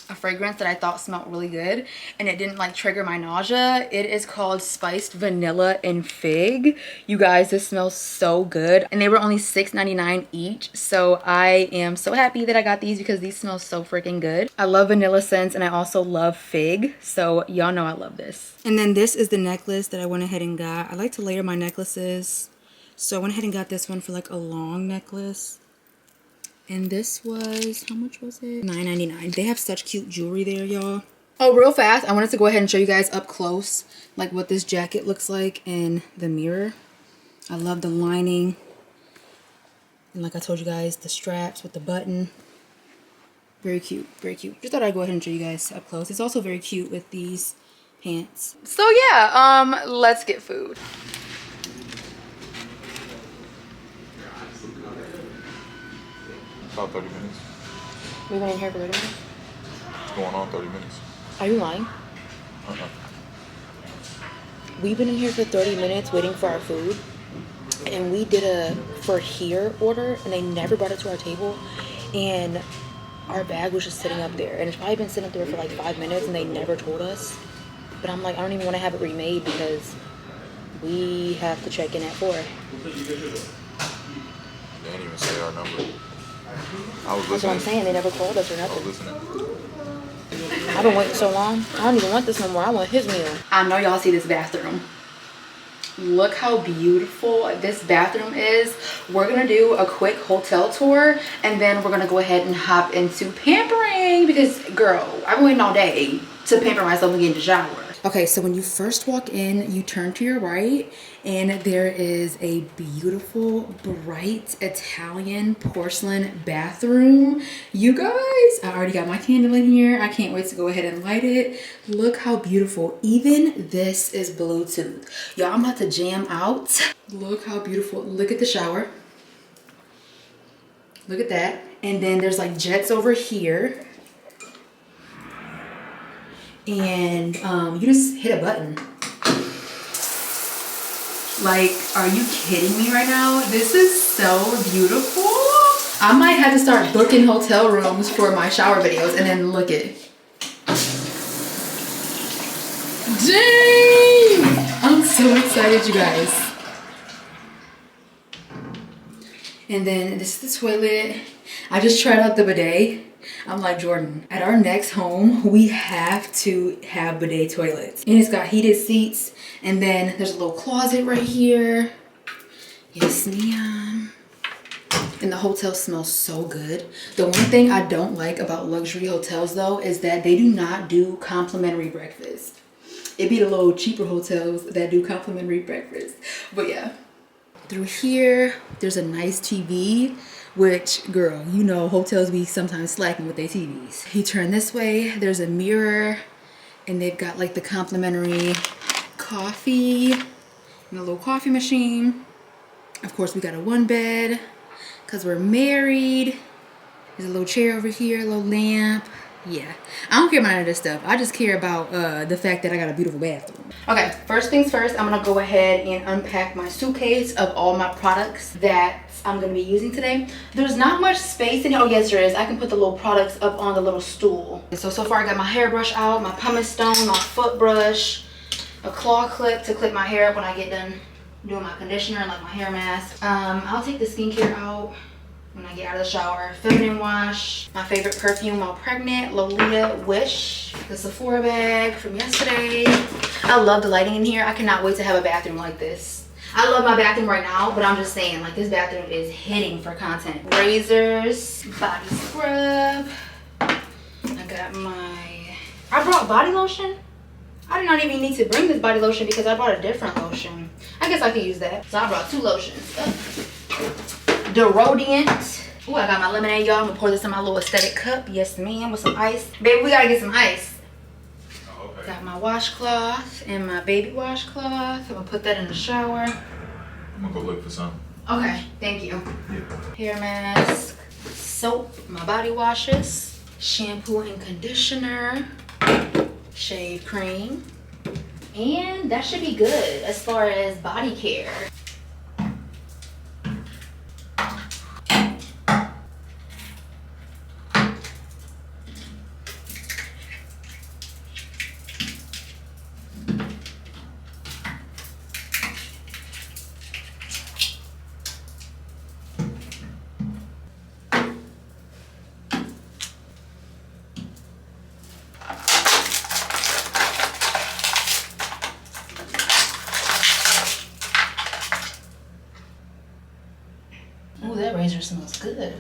A: a fragrance that I thought smelled really good, and it didn't like trigger my nausea. It is called Spiced Vanilla and Fig. You guys, this smells so good, and they were only $6.99 each. So I am so happy that I got these because these smell so freaking good. I love vanilla scents, and I also love fig, so y'all know I love this. And then this is the necklace that I went ahead and got. I like to layer my necklaces, so I went ahead and got this one for like a long necklace. And this was, how much was it? $9.99. They have such cute jewelry there, y'all. Oh, real fast, I wanted to go ahead and show you guys up close, like what this jacket looks like in the mirror. I love the lining. And like I told you guys, the straps with the button. Very cute, very cute. Just thought I'd go ahead and show you guys up close. It's also very cute with these pants. So yeah, let's get food.
B: About 30 minutes.
A: We went in here for 30 minutes?
B: It's going on 30 minutes.
A: Are you lying? We've been in here for 30 minutes waiting for our food. And we did a for here order, and they never brought it to our table. And our bag was just sitting up there. And it's probably been sitting up there for like 5 minutes, and they never told us. But I'm like, I don't even want to have it remade because we have to check in at 4.
B: They didn't even say our number. I was listening.
A: That's what I'm saying. They never called us or
B: I was
A: nothing.
B: listening.
A: I've been waiting so long. I don't even want this no more. I want his meal. I know y'all see this bathroom. Look how beautiful this bathroom is. We're gonna do a quick hotel tour, and then we're gonna go ahead and hop into pampering because, girl, I've been waiting all day to pamper myself and get in the shower. Okay, so when you first walk in, you turn to your right, and there is a beautiful, bright Italian porcelain bathroom. You guys, I already got my candle in here. I can't wait to go ahead and light it. Look how beautiful. Even this is Bluetooth. Y'all, I'm about to jam out. Look how beautiful. Look at the shower. Look at that. And then there's like jets over here. And you just hit a button. Like, are you kidding me right now? This is so beautiful. I might have to start booking hotel rooms for my shower videos. And then look at it. Dang! I'm so excited, you guys. And then this is the toilet. I just tried out the bidet. I'm like, Jordan, at our next home, we have to have bidet toilets. And it's got heated seats. And then there's a little closet right here. Yes, ma'am. And the hotel smells so good. The one thing I don't like about luxury hotels, though, is that they do not do complimentary breakfast. It'd be the little cheaper hotels that do complimentary breakfast. But yeah. Through here, there's a nice TV. Which, girl, you know hotels be sometimes slacking with their TVs. You turn this way, there's a mirror, and they've got like the complimentary coffee and a little coffee machine. Of course, we got a 1 bed because we're married. There's a little chair over here, a little lamp. Yeah, I don't care about none of this stuff. I just care about the fact that I got a beautiful bathroom. Okay, first things first, I'm gonna go ahead and unpack my suitcase of all my products that I'm gonna be using today. There's not much space in here. Oh yes, there is. I can put the little products up on the little stool. So far I got my hairbrush out, my pumice stone, my foot brush, a claw clip to clip my hair up when I get done doing my conditioner and like my hair mask. I'll take the skincare out when I get out of the shower. Feminine wash, my favorite perfume while pregnant, Lolita Wish, the Sephora bag from yesterday. I love the lighting in here. I cannot wait to have a bathroom like this. I love my bathroom right now, but I'm just saying, like, this bathroom is hitting for content. Razors, body scrub. I got I brought body lotion. I did not even need to bring this body lotion because I brought a different lotion. I guess I could use that. So I brought 2 lotions. Derodient. Oh, I got my lemonade, y'all. I'm gonna pour this in my little aesthetic cup. Yes, ma'am, with some ice. Baby, we gotta get some ice.
B: Oh, okay.
A: Got my washcloth and my baby washcloth. I'm gonna put that in the shower.
B: I'm gonna go look for some.
A: Okay, thank you.
B: Yeah.
A: Hair mask, soap, my body washes, shampoo and conditioner, shave cream, and that should be good as far as body care. Ooh, that razor smells good.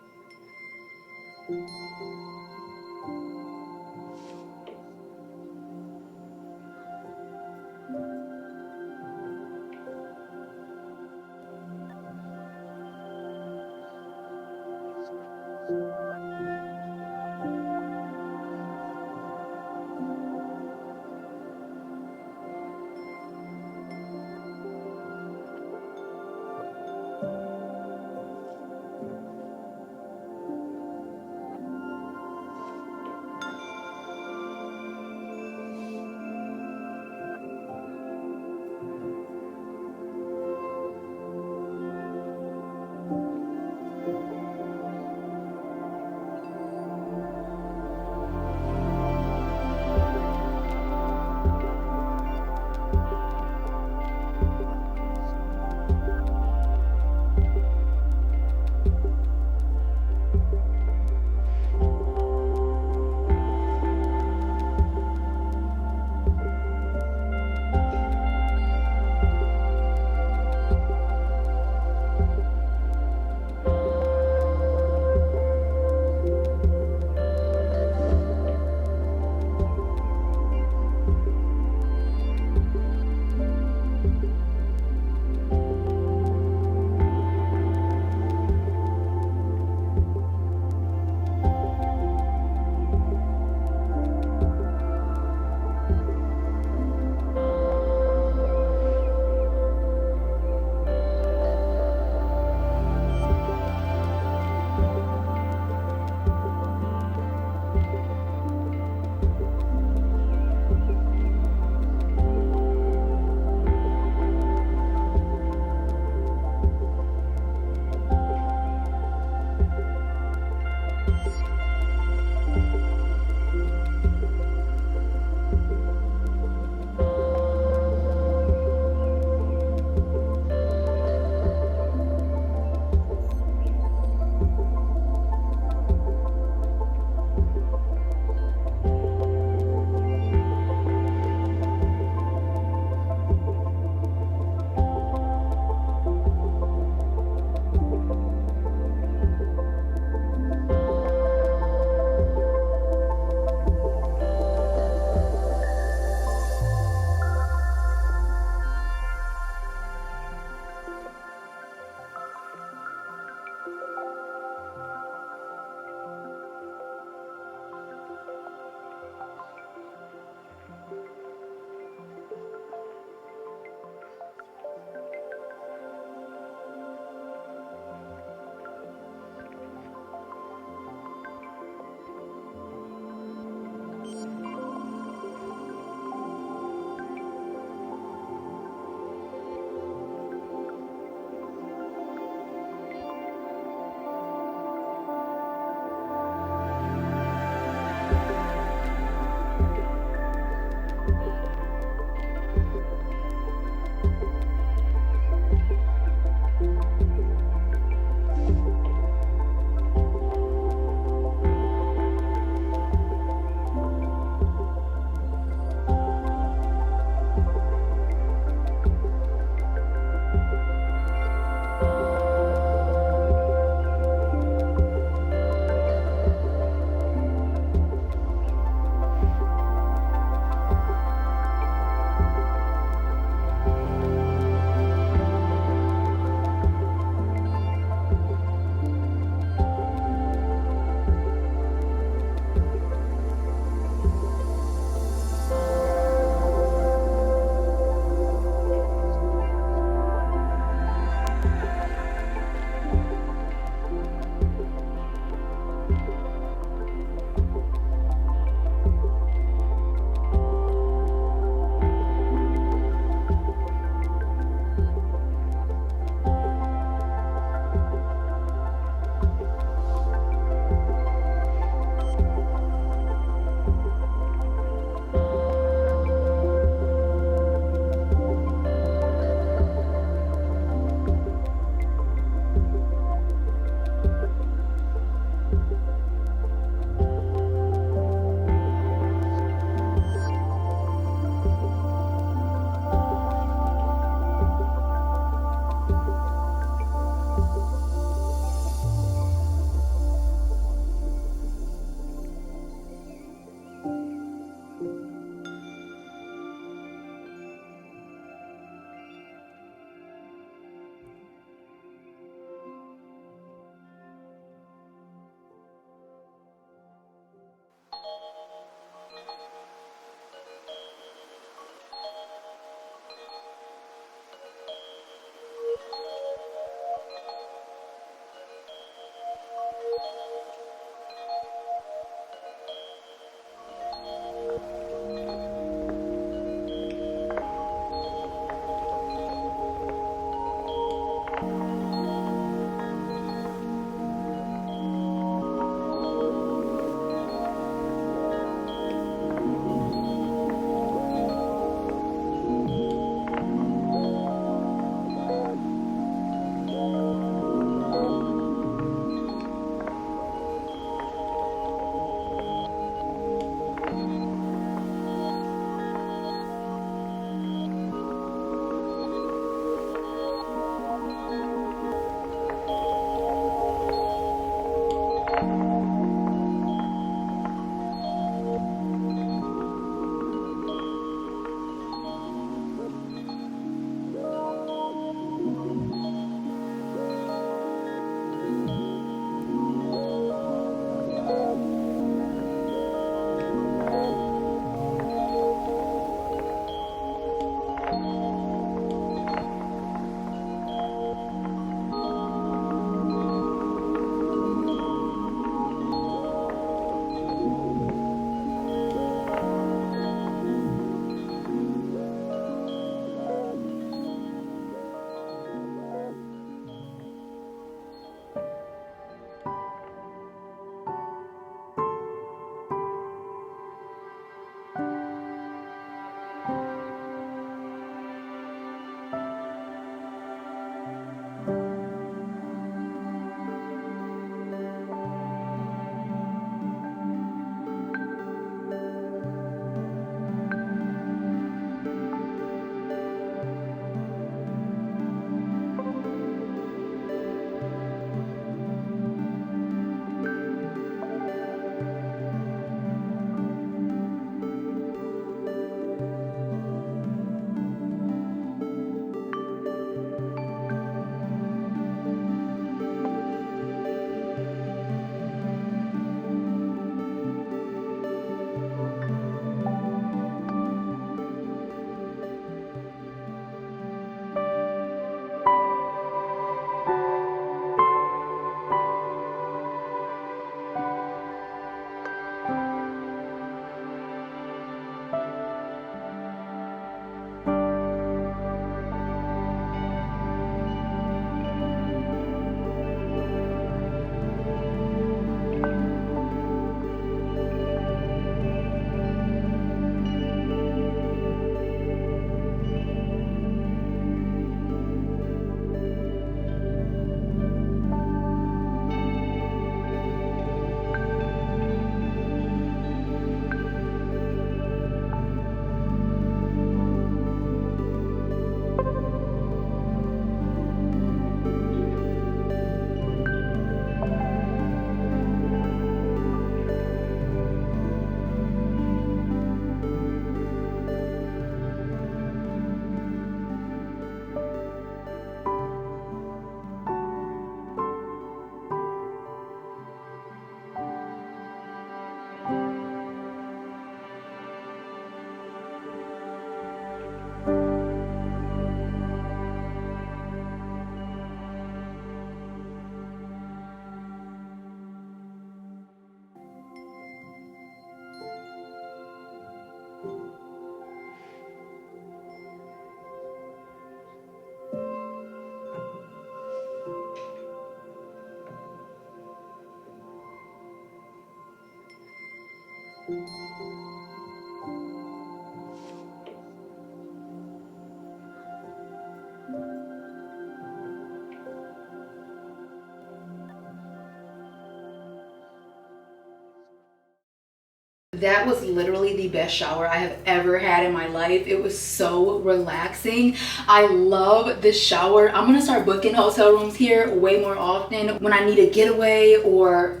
A: That was literally the best shower I have ever had in my life. It was so relaxing. I love this shower. I'm gonna start booking hotel rooms here way more often when I need a getaway or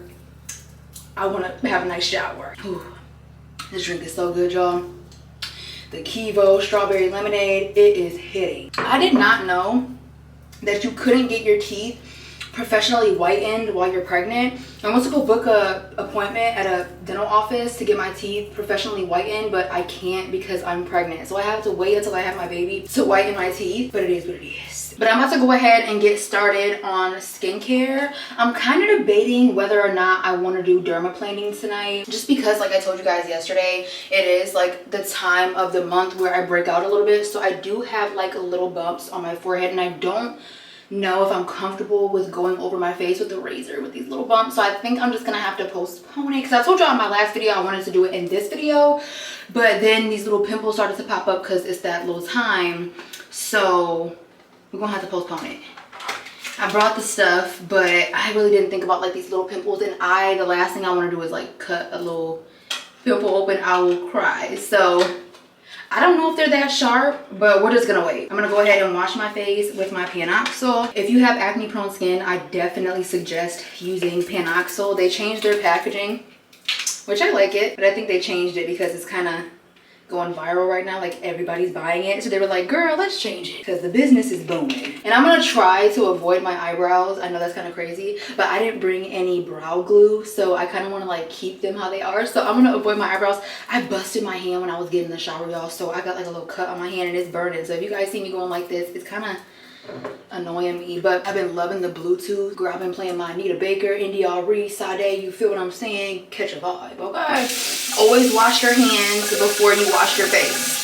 A: I want to have a nice shower. Whew. This drink is so good, y'all. The Kivo strawberry lemonade, it is hitting. I did not know that you couldn't get your teeth professionally whitened while you're pregnant. I went to go book a appointment at a dental office to get my teeth professionally whitened, but I can't because I'm pregnant. So I have to wait until I have my baby to whiten my teeth, but it is what it is. But I'm about to go ahead and get started on skincare. I'm kind of debating whether or not I want to do dermaplaning tonight, just because, like I told you guys yesterday, it is like the time of the month where I break out a little bit. So I do have like little bumps on my forehead, and I don't know if I'm comfortable with going over my face with a razor with these little bumps. So I think I'm just gonna have to postpone it, because I told y'all in my last video I wanted to do it in this video, but then these little pimples started to pop up because it's that little time. So we're gonna have to postpone it. I brought the stuff, but I really didn't think about like these little pimples, and the last thing I want to do is like cut a little pimple open. I will cry. So I don't know if they're that sharp, but we're just gonna wait. I'm gonna go ahead and wash my face with my Panoxyl. If you have acne prone skin, I definitely suggest using Panoxyl. They changed their packaging, which I like it, but I think they changed it because it's kind of going viral right now. Like everybody's buying it. So they were like, girl, let's change it because the business is booming. And I'm gonna try to avoid my eyebrows. I know that's kind of crazy, but I didn't bring any brow glue. So I kind of want to like keep them how they are. So I'm gonna avoid my eyebrows. I busted my hand when I was getting in the shower, y'all. So I got like a little cut on my hand and it's burning. So if you guys see me going like this, it's kind of annoying me. But I've been loving the Bluetooth. Girl, I've been playing my Anita Baker, India Arie, Sade, you feel what I'm saying? Catch a vibe, okay? Always wash your hands before you wash your face.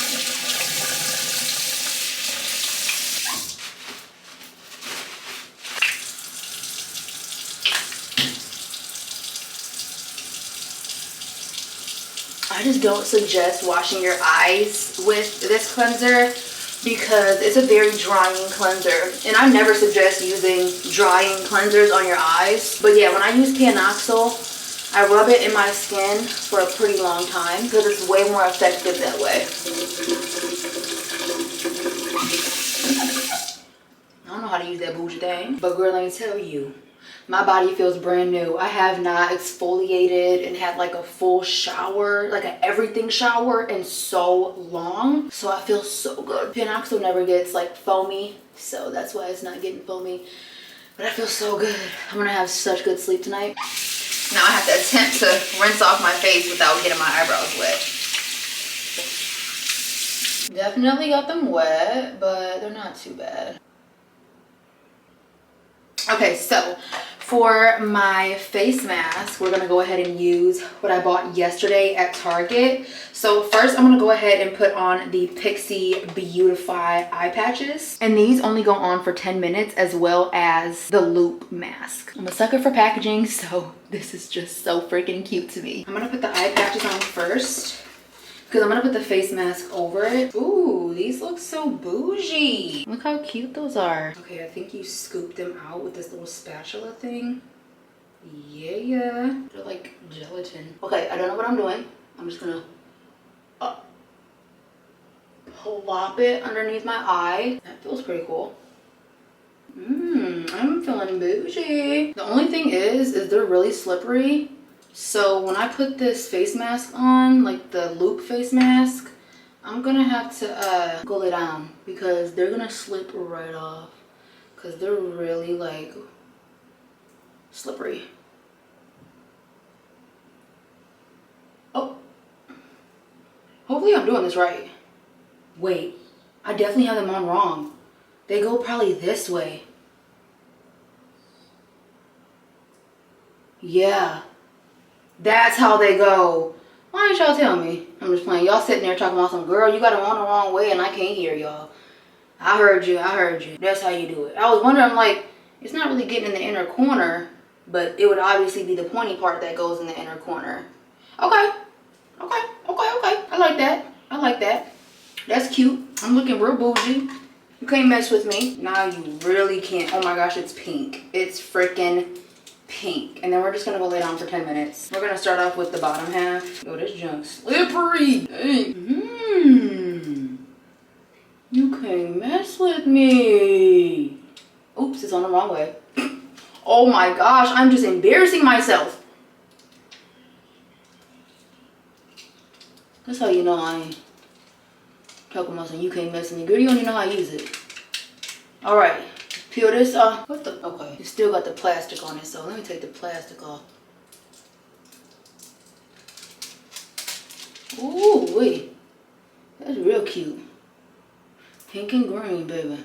A: I just don't suggest washing your eyes with this cleanser because it's a very drying cleanser, and I never suggest using drying cleansers on your eyes. But yeah, when I use Panoxyl, I rub it in my skin for a pretty long time because it's way more effective that way. I don't know how to use that bougie thing, but girl, let me tell you, my body feels brand new. I have not exfoliated and had like a full shower, like an everything shower in so long. So I feel so good. Panoxyl never gets like foamy, so that's why it's not getting foamy. But I feel so good. I'm gonna have such good sleep tonight. Now I have to attempt to rinse off my face without getting my eyebrows wet. Definitely got them wet, but they're not too bad. Okay, so for my face mask, we're gonna go ahead and use what I bought yesterday at Target. So first I'm gonna go ahead and put on the Pixie Beautify eye patches. And these only go on for 10 minutes, as well as the loop mask. I'm a sucker for packaging, so this is just so freaking cute to me. I'm gonna put the eye patches on first, because I'm gonna put the face mask over it. Ooh, these look so bougie. Look how cute those are. Okay, I think you scoop them out with this little spatula thing. Yeah. They're like gelatin. Okay, I don't know what I'm doing. I'm just gonna plop it underneath my eye. That feels pretty cool. I'm feeling bougie. The only thing is they're really slippery. So when I put this face mask on, like the loop face mask, I'm gonna have to go lay down because they're gonna slip right off because they're really like slippery. Oh, hopefully I'm doing this right. Wait, I definitely have them on wrong. They go probably this way. Yeah. That's how they go. Why didn't y'all tell me? I'm just playing. Y'all sitting there talking about some girl, you got them on the wrong way and I can't hear y'all. I heard you. That's how you do it. I was wondering, like, it's not really getting in the inner corner, but it would obviously be the pointy part that goes in the inner corner. Okay. I like that. That's cute. I'm looking real bougie. You can't mess with me. Now you really can't. Oh my gosh, it's pink. It's freaking pink. And then we're just gonna go lay down for 10 minutes. We're gonna start off with the bottom half. Yo, this junk's slippery. Hey. You can't mess with me. Oops, it's on the wrong way. Oh my gosh, I'm just embarrassing myself. That's how you know I ain't talking about some you can't mess with me. Girl, you don't even know how to use it. Alright, peel this off. What the? Okay, it still got the plastic on it, so let me take the plastic off. Ooh, wait. That's real cute. Pink and green, baby.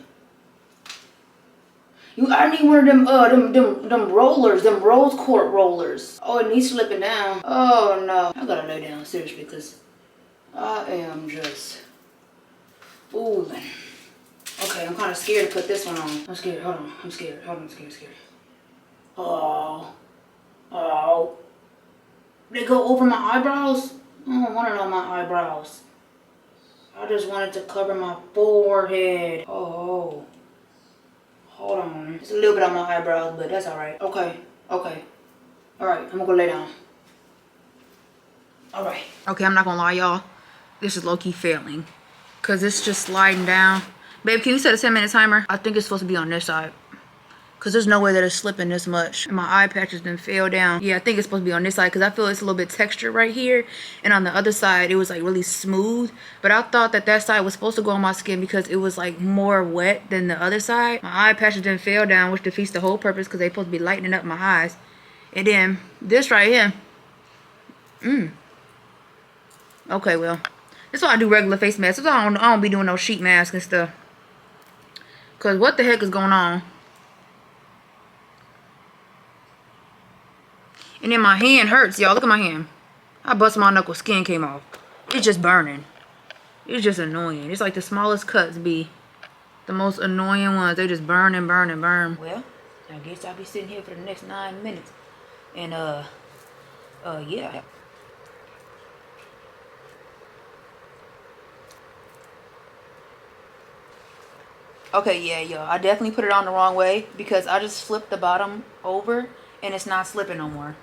A: I need one of them rollers, them rose quartz rollers. Oh, it needs slipping down. Oh no, I gotta lay down seriously because I am just fooling. Okay, I'm kind of scared to put this one on. I'm scared. Hold on, I'm scared. Hold on, I'm scared. Oh, they go over my eyebrows. I don't want it on my eyebrows. I just wanted to cover my forehead. Oh. Hold on. It's a little bit on my eyebrows, but that's alright. Okay. Alright, I'm gonna go lay down. Alright. Okay, I'm not gonna lie, y'all. This is low-key failing. Because it's just sliding down. Babe, can you set a 10-minute timer? I think it's supposed to be on this side. Because there's no way that it's slipping this much. And my eye patches done fell down. Yeah, I think it's supposed to be on this side because I feel it's a little bit textured right here. And on the other side, it was like really smooth. But I thought that that side was supposed to go on my skin because it was like more wet than the other side. My eye patches done fell down, which defeats the whole purpose because they're supposed to be lightening up my eyes. And then this right here. Okay, well. This is why I do regular face masks. This is why I don't be doing no sheet masks and stuff. Because what the heck is going on? And then my hand hurts, y'all. Look at my hand. I bust my knuckle, skin came off. It's just burning. It's just annoying. It's like the smallest cuts be the most annoying ones. They just burn and burn and burn. Well, I guess I'll be sitting here for the next 9 minutes. And, yeah. Okay, yeah, y'all. I definitely put it on the wrong way because I just flipped the bottom over and it's not slipping no more.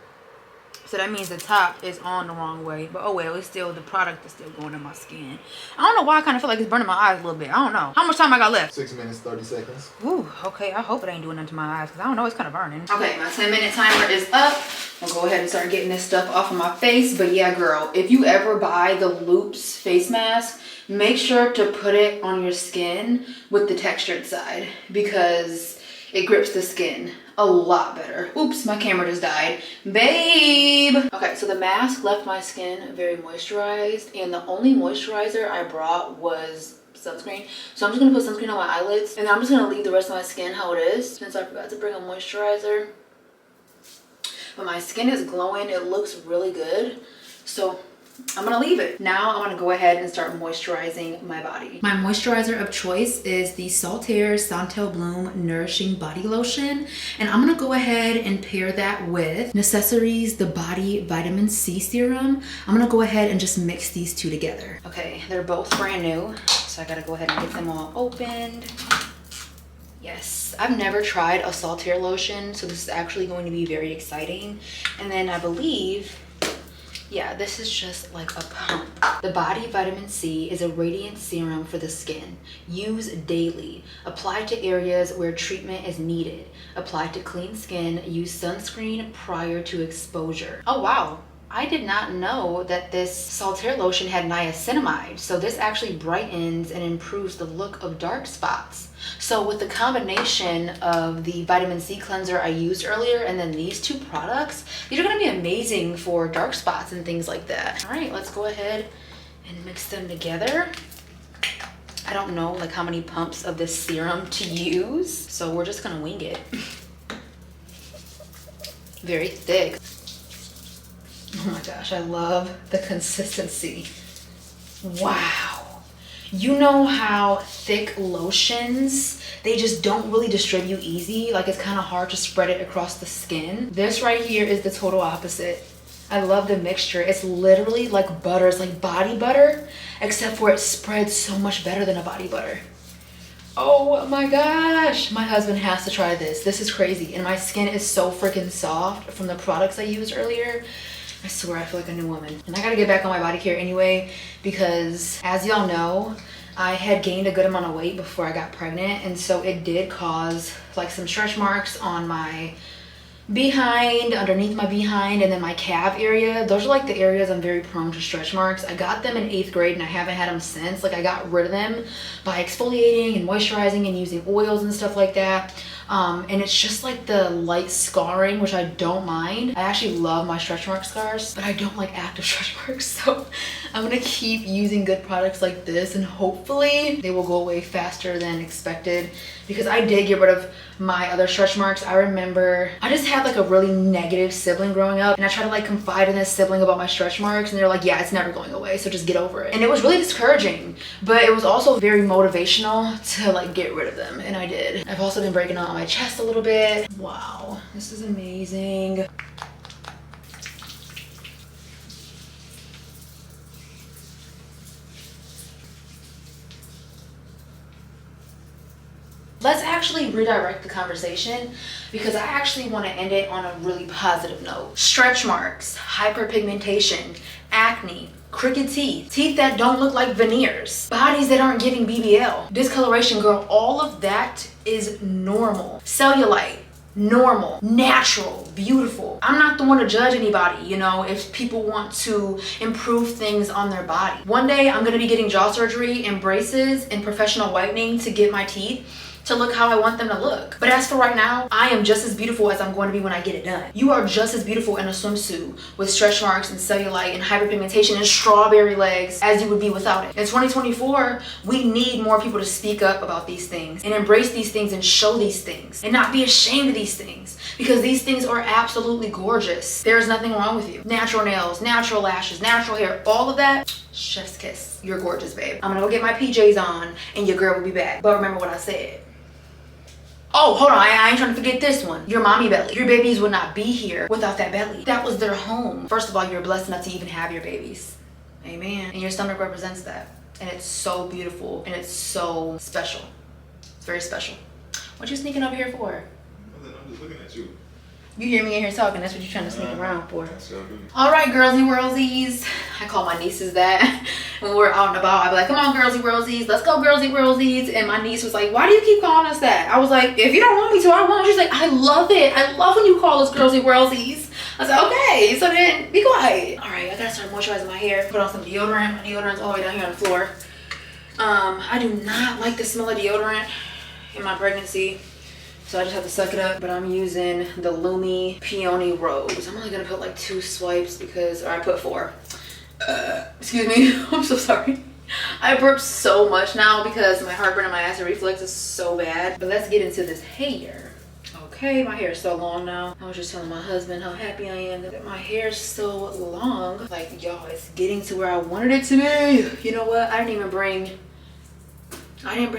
A: So that means the top is on the wrong way. But oh well, it's still, the product is still going in my skin. I don't know why I kind of feel like it's burning my eyes a little bit. I don't know. How much time I got left?
B: 6 minutes, 30 seconds.
A: Ooh, okay. I hope it ain't doing nothing to my eyes because I don't know, it's kind of burning. Okay, my 10-minute timer is up. I'll go ahead and start getting this stuff off of my face. But yeah, girl, if you ever buy the Loops face mask, make sure to put it on your skin with the textured side because it grips the skin a lot better. Oops, my camera just died. Babe! Okay, so the mask left my skin very moisturized and the only moisturizer I brought was sunscreen. So I'm just gonna put sunscreen on my eyelids and I'm just gonna leave the rest of my skin how it is since I forgot to bring a moisturizer. But my skin is glowing. It looks really good. So I'm gonna leave it. Now I'm gonna go ahead and start moisturizing my body. My moisturizer of choice is the Saltaire Santal Bloom Nourishing Body Lotion. And I'm gonna go ahead and pair that with Necessaries The Body Vitamin C Serum. I'm gonna go ahead and just mix these two together. Okay, they're both brand new. So I gotta go ahead and get them all opened. Yes, I've never tried a Saltaire lotion, so this is actually going to be very exciting. And then I believe, yeah, this is just like a pump. The Body Vitamin C is a radiant serum for the skin. Use daily. Apply to areas where treatment is needed. Apply to clean skin. Use sunscreen prior to exposure. Oh wow. I did not know that this Saltaire lotion had niacinamide. So this actually brightens and improves the look of dark spots. So with the combination of the vitamin C cleanser I used earlier and then these two products, these are gonna be amazing for dark spots and things like that. All right, let's go ahead and mix them together. I don't know like how many pumps of this serum to use, so we're just gonna wing it. Very thick. Oh my gosh, I love the consistency. Wow. You know how thick lotions, they just don't really distribute easy. Like it's kind of hard to spread it across the skin. This right here is the total opposite. I love the mixture. It's literally like butter. It's like body butter, except for it spreads so much better than a body butter. Oh my gosh, my husband has to try this. This is crazy, and my skin is so freaking soft from the products I used earlier. I swear I feel like a new woman. And I gotta get back on my body care anyway, because as y'all know, I had gained a good amount of weight before I got pregnant, and so it did cause like some stretch marks on my behind, underneath my behind, and then my calf area. Those are like the areas I'm very prone to stretch marks. I got them in 8th grade and I haven't had them since. Like I got rid of them by exfoliating and moisturizing and using oils and stuff like that. And it's just like the light scarring, which I don't mind. I actually love my stretch mark scars, but I don't like active stretch marks. So I'm gonna keep using good products like this, and hopefully they will go away faster than expected, because I did get rid of my other stretch marks. I remember I just had like a really negative sibling growing up, and I tried to like confide in this sibling about my stretch marks, and they're like, yeah, it's never going away, so just get over it. And it was really discouraging, but it was also very motivational to like get rid of them, and I did. I've also been breaking out on my chest a little bit. Wow, this is amazing. Let's actually redirect the conversation, because I actually want to end it on a really positive note. Stretch marks, hyperpigmentation, acne, crooked teeth, teeth that don't look like veneers, bodies that aren't giving BBL, discoloration, girl, all of that is normal. Cellulite, normal, natural, beautiful. I'm not the one to judge anybody, you know, if people want to improve things on their body. One day I'm gonna be getting jaw surgery and braces and professional whitening to get my teeth to look how I want them to look. But as for right now, I am just as beautiful as I'm going to be when I get it done. You are just as beautiful in a swimsuit with stretch marks and cellulite and hyperpigmentation and strawberry legs as you would be without it. In 2024, we need more people to speak up about these things and embrace these things and show these things and not be ashamed of these things, because these things are absolutely gorgeous. There is nothing wrong with you. Natural nails, natural lashes, natural hair, all of that, chef's kiss. You're gorgeous, babe. I'm gonna go get my PJs on and your girl will be back. But remember what I said. Oh, hold on, I ain't trying to forget this one. Your mommy belly. Your babies would not be here without that belly. That was their home. First of all, you're blessed enough to even have your babies. Amen. And your stomach represents that. And it's so beautiful and it's so special. It's very special. What you sneaking over here for?
B: Nothing, I'm just looking at you.
A: You hear me in here talking, that's what you're trying to sneak around for.
B: So good.
A: All right, girlsy worlsies. I call my nieces that when we're out and about. I'd be like, come on, girlsy worlsies, let's go, girlsy worlsies. And my niece was like, why do you keep calling us that? I was like, if you don't want me to, I won't. She's like, I love it. I love when you call us girlsy worlsies. I was like, okay, so then be quiet. All right, I gotta start moisturizing my hair. Put on some deodorant. My deodorant's all the way down here on the floor. I do not like the smell of deodorant in my pregnancy, so I just have to suck it up. But I'm using the Lumi Peony Rose. I'm only gonna put like 2 swipes because, or I put 4. Excuse me, I'm so sorry. I burp so much now because my heartburn and my acid reflux is so bad. But let's get into this hair. Okay, my hair is so long now. I was just telling my husband how happy I am that my hair is so long. Like, y'all, it's getting to where I wanted it to be. You know what? I didn't bring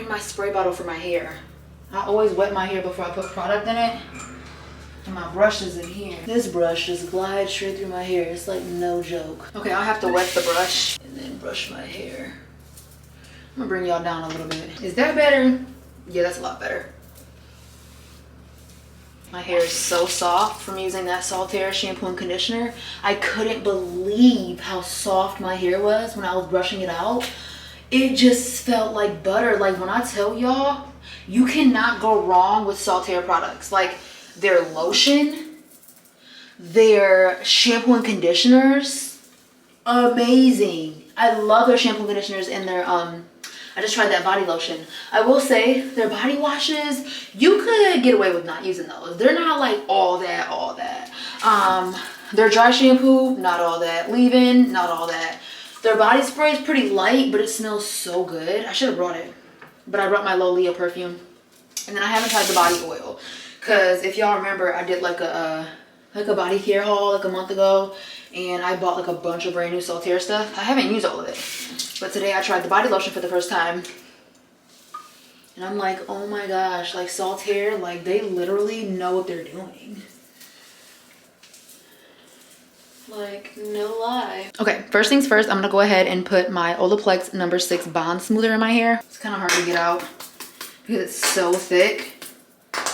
A: my spray bottle for my hair. I always wet my hair before I put product in it. And my brush is in here. This brush just glides straight through my hair. It's like no joke. Okay, I'll have to wet the brush and then brush my hair. I'm gonna bring y'all down a little bit. Is that better? Yeah, that's a lot better. My hair is so soft from using that Saltaire shampoo and conditioner. I couldn't believe how soft my hair was when I was brushing it out. It just felt like butter. Like, when I tell y'all, you cannot go wrong with Saltaire products. Like, their lotion, their shampoo and conditioners, amazing. I love their shampoo and conditioners and their I just tried that body lotion. I will say their body washes, you could get away with not using those. They're not like all that. Their dry shampoo, not all that. Leave-in, not all that. Their body spray is pretty light, but it smells so good. I should have brought it, but I brought my Loleo perfume. And then I haven't tried the body oil, because if y'all remember, I did like a body care haul like a month ago, and I bought like a bunch of brand new Saltaire stuff. I haven't used all of it, but today I tried the body lotion for the first time, and I'm like, oh my gosh, like Saltaire, like they literally know what they're doing. Like, no lie. Okay, first things first, I'm gonna go ahead and put my Olaplex No. 6 Bond Smoother in my hair. It's kind of hard to get out. because it's so thick.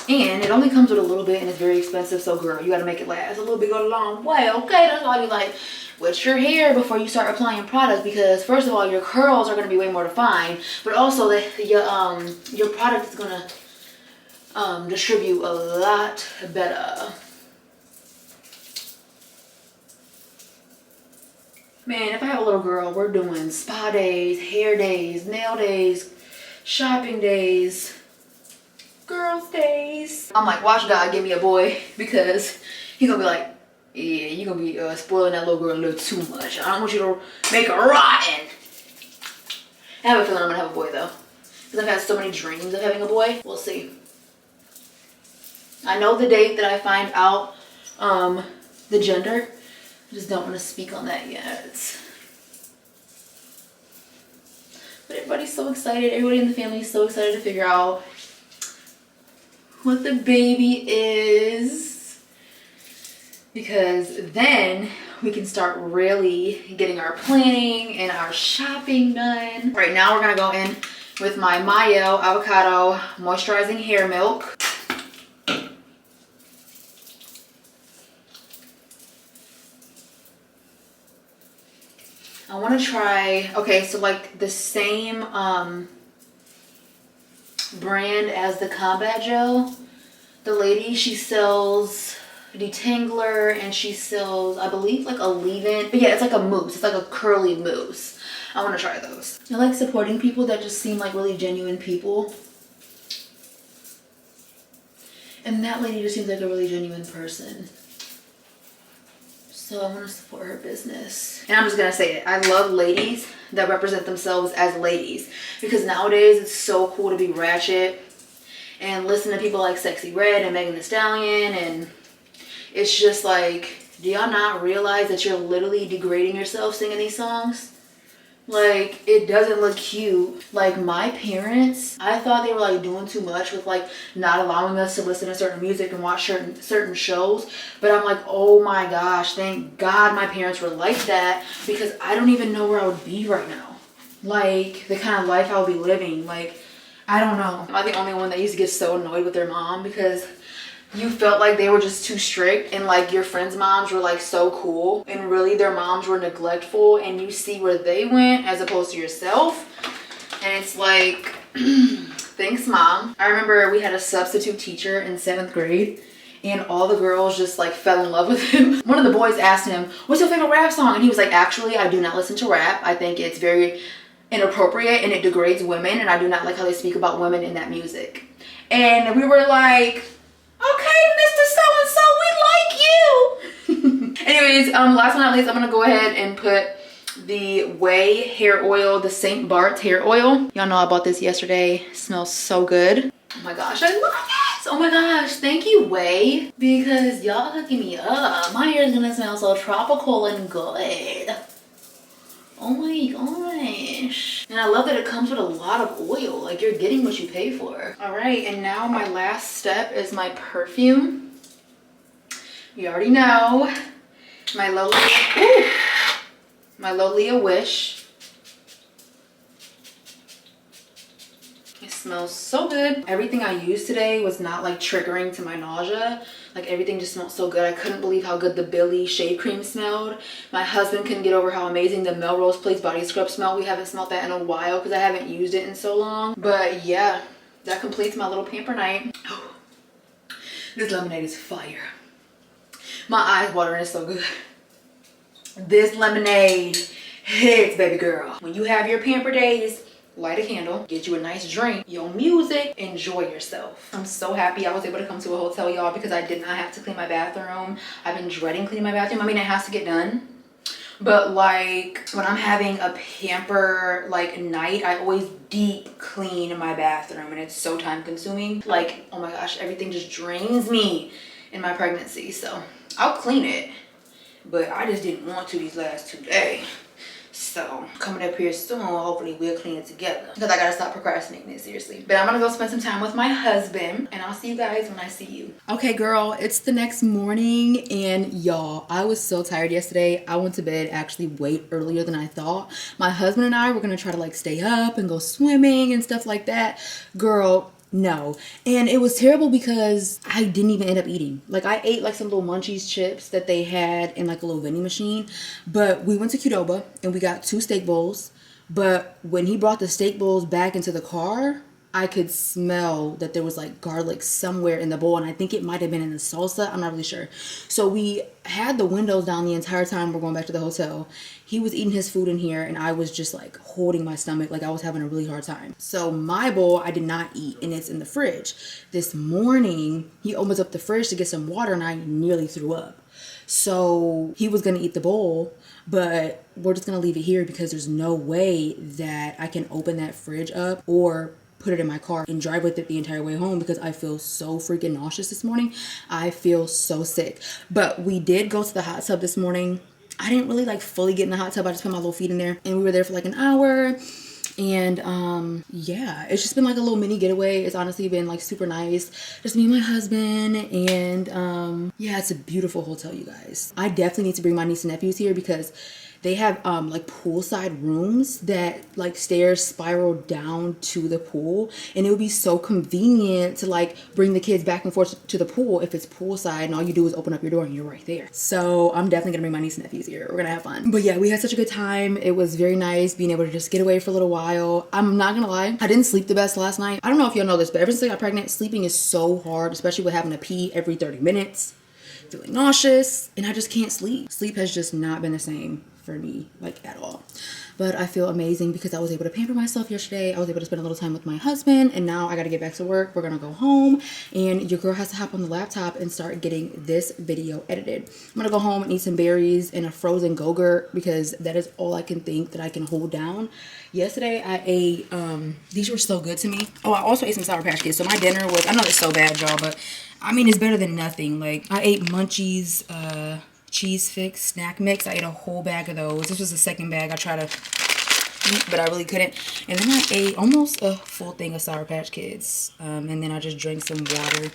A: And it only comes with a little bit and it's very expensive. So girl, you gotta make it last. A little bit goes a long way, okay? That's why I be like, wet your hair before you start applying product, because first of all, your curls are gonna be way more defined, but also your product is gonna distribute a lot better. Man, if I have a little girl, we're doing spa days, hair days, nail days, shopping days, girls days. I'm like, watch God give me a boy, because he's gonna be like, yeah, you're gonna be spoiling that little girl a little too much. I don't want you to make her rotten. I have a feeling I'm gonna have a boy though, because I've had so many dreams of having a boy. We'll see. I know the date that I find out the gender. I just don't want to speak on that yet. But everybody's so excited. Everybody in the family is so excited to figure out what the baby is, because then we can start really getting our planning and our shopping done. Right now we're gonna go in with my Mayo Avocado Moisturizing Hair Milk. I want to try, okay, so like the same brand as the Combat Gel. The lady, she sells detangler and she sells, I believe, like a leave-in. But yeah, it's like a mousse. It's like a curly mousse. I want to try those. I like supporting people that just seem like really genuine people. And that lady just seems like a really genuine person. So I want to support her business. And I'm just going to say it. I love ladies that represent themselves as ladies. Because nowadays it's so cool to be ratchet and listen to people like Sexy Red and Megan Thee Stallion. And it's just like, do y'all not realize that you're literally degrading yourself singing these songs? Like, it doesn't look cute. Like, my parents, I thought they were like doing too much with like not allowing us to listen to certain music and watch certain shows. But I'm like, oh my gosh, thank God my parents were like that, because I don't even know where I would be right now. Like, the kind of life I would be living. Like, I don't know. Am I the only one that used to get so annoyed with their mom because you felt like they were just too strict, and like your friends' moms were like so cool, and really their moms were neglectful, and you see where they went as opposed to yourself, and it's like, thanks mom. I remember we had a substitute teacher in 7th grade, and all the girls just like fell in love with him. One of the boys asked him, what's your favorite rap song? And he was like, actually, I do not listen to rap. I think it's very inappropriate and it degrades women, and I do not like how they speak about women in that music. And we were like, okay, Mr. So-and-so, we like you. Anyways, last but not least, I'm gonna go ahead and put the Way hair oil, the St. Bart's hair oil. Y'all know I bought this yesterday. It smells so good. Oh my gosh, I love it. Oh my gosh, thank you, Way, because y'all hooking me up. My hair is gonna smell so tropical and good. Oh my gosh. And I love that it comes with a lot of oil. Like, you're getting what you pay for. All right, and now my last step is my perfume. You already know. My Lolita Wish. It smells so good. Everything I used today was not like triggering to my nausea. Like, everything just smelled so good. I couldn't believe how good the Billy shave cream smelled. My husband couldn't get over how amazing the Melrose Place body scrub smelled. We haven't smelled that in a while because I haven't used it in so long. But yeah, that completes my little pamper night. Oh, this lemonade is fire. My eyes watering, is so good. This lemonade hits, baby girl. When you have your pamper days, light a candle, get you a nice drink, your music, enjoy yourself. I'm so happy I was able to come to a hotel, y'all, because I did not have to clean my bathroom. I've been dreading cleaning my bathroom. I mean, it has to get done, but like when I'm having a pamper like night, I always deep clean my bathroom, and it's so time consuming. Like, oh my gosh, everything just drains me in my pregnancy. So I'll clean it, but I just didn't want to these last 2 days. So coming up here soon, hopefully we'll clean it together, because I gotta stop procrastinating it, seriously. But I'm gonna go spend some time with my husband, and I'll see you guys when I see you. Okay girl, it's the next morning, and y'all, I was so tired yesterday. I went to bed actually way earlier than I thought. My husband and I were gonna try to like stay up and go swimming and stuff like that. Girl, No. And it was terrible because I didn't even end up eating. Like, I ate like some little munchies chips that they had in like a little vending machine. But we went to Qdoba and we got 2 steak bowls. But when he brought the steak bowls back into the car, I could smell that there was like garlic somewhere in the bowl, and I think it might have been in the salsa. I'm not really sure. So we had the windows down the entire time we're going back to the hotel. He was eating his food in here, and I was just like holding my stomach like I was having a really hard time. So my bowl I did not eat, and it's in the fridge. This morning he opens up the fridge to get some water, and I nearly threw up. So he was gonna eat the bowl, but we're just gonna leave it here because there's no way that I can open that fridge up or put it in my car and drive with it the entire way home because I feel so freaking nauseous this morning. I feel so sick. But we did go to the hot tub this morning. I didn't really like fully get in the hot tub. I just put my little feet in there and we were there for like an hour. And yeah, it's just been like a little mini getaway. It's honestly been like super nice. Just me and my husband. And yeah, it's a beautiful hotel, you guys. I definitely need to bring my niece and nephews here because they have like poolside rooms that like stairs spiral down to the pool, and it would be so convenient to like bring the kids back and forth to the pool if it's poolside and all you do is open up your door and you're right there. So I'm definitely gonna bring my niece and nephews here. We're gonna have fun. But yeah, we had such a good time. It was very nice being able to just get away for a little while. I'm not gonna lie, I didn't sleep the best last night. I don't know if y'all know this, but ever since I got pregnant, sleeping is so hard, especially with having to pee every 30 minutes, feeling nauseous, and I just can't sleep. Sleep has just not been the same for me, like, at all. But I feel amazing because I was able to pamper myself yesterday. I was able to spend a little time with my husband, and now I got to get back to work. We're gonna go home, and your girl has to hop on the laptop and start getting this video edited. I'm gonna go home and eat some berries and a frozen Go-Gurt because that is all I can think that I can hold down. Yesterday I ate these were so good to me. Oh, I also ate some Sour Patch Kids. So my dinner was, I know it's so bad, y'all, but I mean, it's better than nothing. Like, I ate Munchies cheese fix snack mix. I ate a whole bag of those. This was the second bag I tried to eat, but I really couldn't. And then I ate almost a full thing of Sour Patch Kids. And then I just drank some water.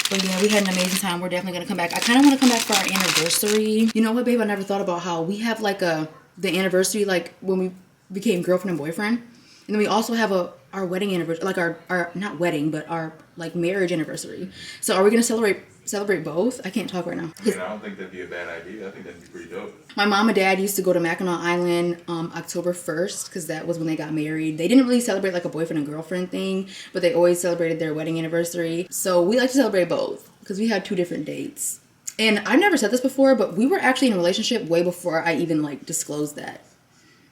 A: But yeah, we had an amazing time. We're definitely gonna come back. I kind of want to come back for our anniversary. You know what, babe? I never thought about how we have like the anniversary, like when we became girlfriend and boyfriend. And then we also have our wedding anniversary, like our not wedding, but our like marriage anniversary. So are we gonna celebrate both? I can't talk right now.
B: I mean, I don't think that'd be a bad idea. I think that'd be pretty dope.
A: My mom and dad used to go to Mackinac Island October 1st because that was when they got married. They didn't really celebrate like a boyfriend and girlfriend thing, but they always celebrated their wedding anniversary. So we like to celebrate both because we had 2 different dates. And I've never said this before, but we were actually in a relationship way before I even like disclosed that.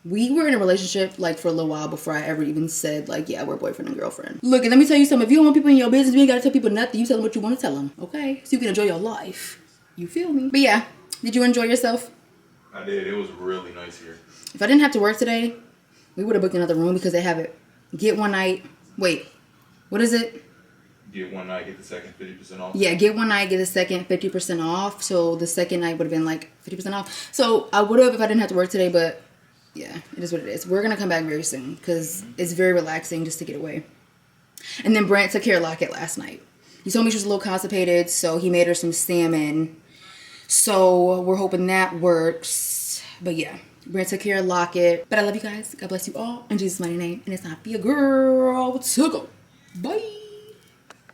A: We were in a relationship like for a little while before I ever even said like, yeah, we're boyfriend and girlfriend. Look, and let me tell you something. If you don't want people in your business, you ain't gotta tell people nothing. You tell them what you want to tell them, okay? So you can enjoy your life. You feel me? But yeah, did you enjoy yourself?
B: I did. It was really nice here.
A: If I didn't have to work today, we would have booked another room because they have it. Get one night. Wait, what is it?
B: Get one night, get the second 50% off.
A: Yeah, get one night, get the second 50% off. So the second night would have been like 50% off. So I would have if I didn't have to work today, but yeah, it is what it is. We're going to come back very soon because it's very relaxing just to get away. And then Brent took care of Lockett last night. He told me she was a little constipated, so he made her some salmon. So we're hoping that works. But yeah, Brent took care of Lockett. But I love you guys. God bless you all. In Jesus' mighty name. And it's time for your girl to go. Bye.